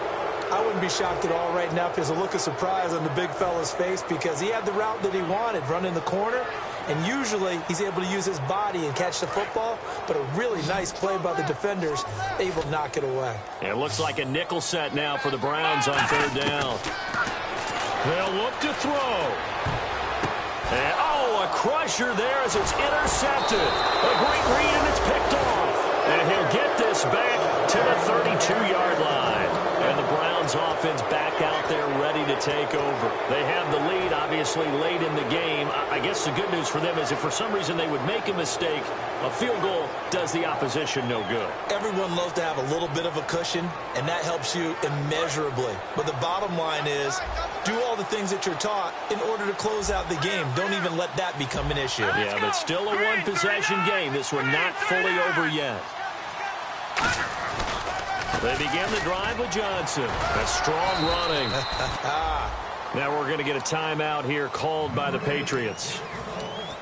[SPEAKER 4] I wouldn't be shocked at all right now if there's a look of surprise on the big fella's face because he had the route that he wanted, running the corner, and usually he's able to use his body and catch the football, but a really nice play by the defenders, able to knock it away.
[SPEAKER 3] It looks like a nickel set now for the Browns on 3rd down. They'll look to throw. And, a crusher there as it's intercepted. A great read, and it's picked off. And he'll get this back to the 32-yard line. And the Browns offense back out there ready to take over. They have the lead, obviously, late in the game. I guess the good news for them is if for some reason they would make a mistake, a field goal does the opposition no good.
[SPEAKER 4] Everyone loves to have a little bit of a cushion, and that helps you immeasurably. But the bottom line is, do all the things that you're taught in order to close out the game. Don't even let that become an issue.
[SPEAKER 3] Yeah, but still a one-possession game. This one not fully over yet. They begin the drive with Johnson. That's strong running. Now we're going to get a timeout here called by the Patriots.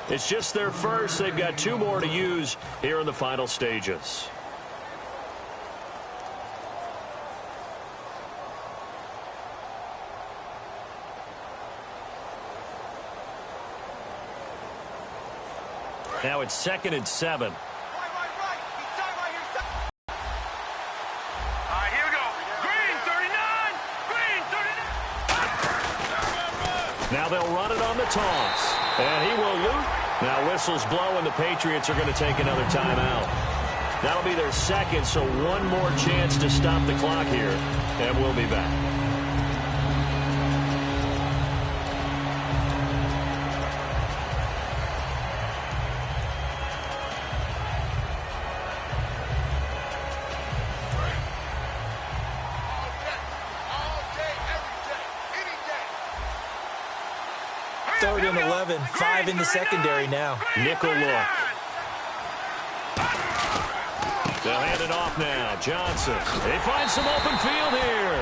[SPEAKER 3] It's just their first. They've got 2 more to use here in the final stages. Now it's 2nd and 7. Now they'll run it on the toss. And he will loop. Now whistles blow, and the Patriots are going to take another timeout. That'll be their second, so one more chance to stop the clock here. And we'll be back.
[SPEAKER 4] Third and 11, 5 in the secondary now.
[SPEAKER 3] Nickel look. They'll hand it off now. Johnson. They find some open field here.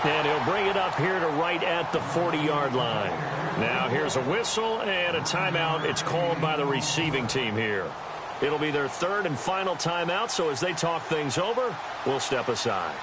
[SPEAKER 3] And he'll bring it up here to right at the 40-yard line. Now here's a whistle and a timeout. It's called by the receiving team here. It'll be their third and final timeout, so as they talk things over, we'll step aside.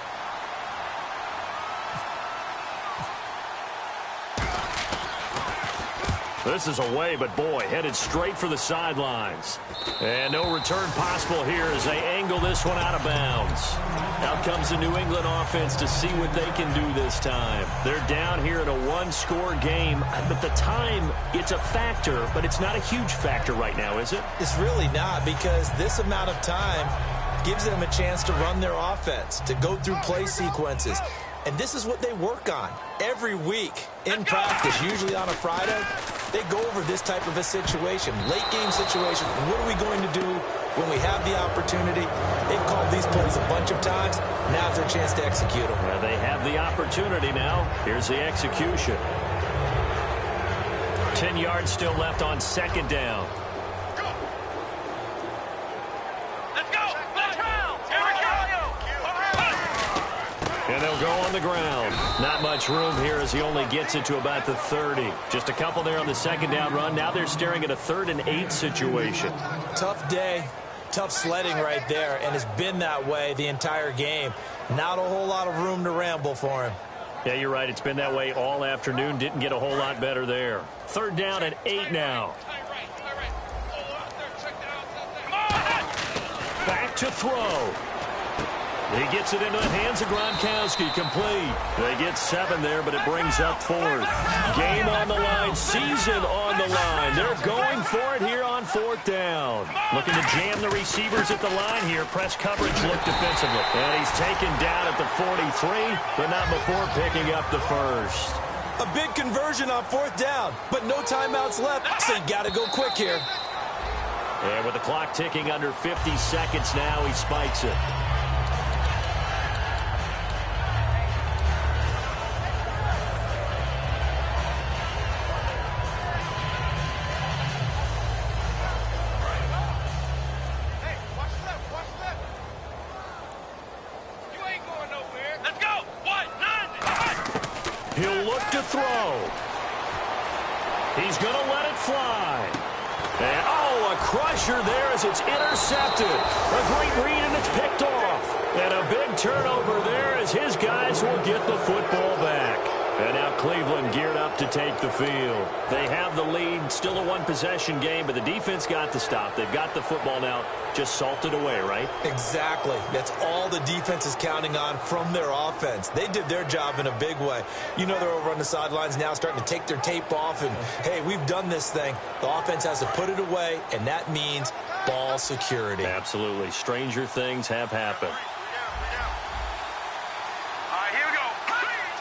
[SPEAKER 3] This is away, but boy, headed straight for the sidelines. And no return possible here as they angle this one out of bounds. Out comes the New England offense to see what they can do this time. They're down here in a one-score game, but the time, it's a factor, but it's not a huge factor right now, is it?
[SPEAKER 4] It's really not, because this amount of time gives them a chance to run their offense, to go through play sequences. And this is what they work on every week in practice, usually on a Friday. They go over this type of a situation, late-game situation. What are we going to do when we have the opportunity? They've called these plays a bunch of times. Now's their chance to execute them.
[SPEAKER 3] Well, they have the opportunity now. Here's the execution. 10 yards still left on second down. And they'll go on the ground. Not much room here as he only gets it to about the 30. Just a couple there on the second down run. Now they're staring at a 3rd and 8 situation.
[SPEAKER 4] Tough day, tough sledding right there, and it's been that way the entire game. Not a whole lot of room to ramble for him.
[SPEAKER 3] Yeah, you're right. It's been that way all afternoon. Didn't get a whole lot better there. 3rd down and 8 now. Back to throw. He gets it into the hands of Gronkowski, complete. They get 7 there, but it brings up 4th. Game on the line, season on the line. They're going for it here on 4th down. Looking to jam the receivers at the line here. Press coverage look defensively. And he's taken down at the 43, but not before picking up the first.
[SPEAKER 4] A big conversion on 4th down, but no timeouts left, so you got to go quick here.
[SPEAKER 3] And with the clock ticking under 50 seconds now, he spikes it. He'll look to throw. He's going to let it fly. And, a crusher there as it's intercepted. A great read, and it's picked off. And a big turnover there as his guys will get the football back. And now Cleveland geared up to take the field. They have the lead, still a one-possession game, but the defense got the stop. They've got the football now, just salted away, right?
[SPEAKER 4] Exactly. That's all the defense is counting on from their offense. They did their job in a big way. You know they're over on the sidelines now starting to take their tape off, and, hey, we've done this thing. The offense has to put it away, and that means ball security.
[SPEAKER 3] Absolutely. Stranger things have happened.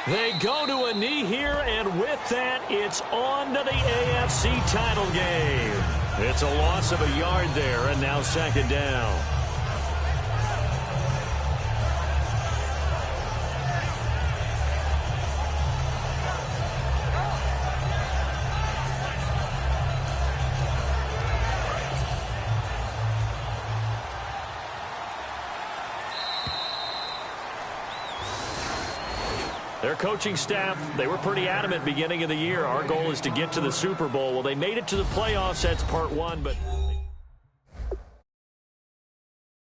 [SPEAKER 3] They go to a knee here, and with that, it's on to the AFC title game. It's a loss of a yard there, and now second down. Their coaching staff, they were pretty adamant beginning of the year. Our goal is to get to the Super Bowl. Well, they made it to the playoffs. That's part one, but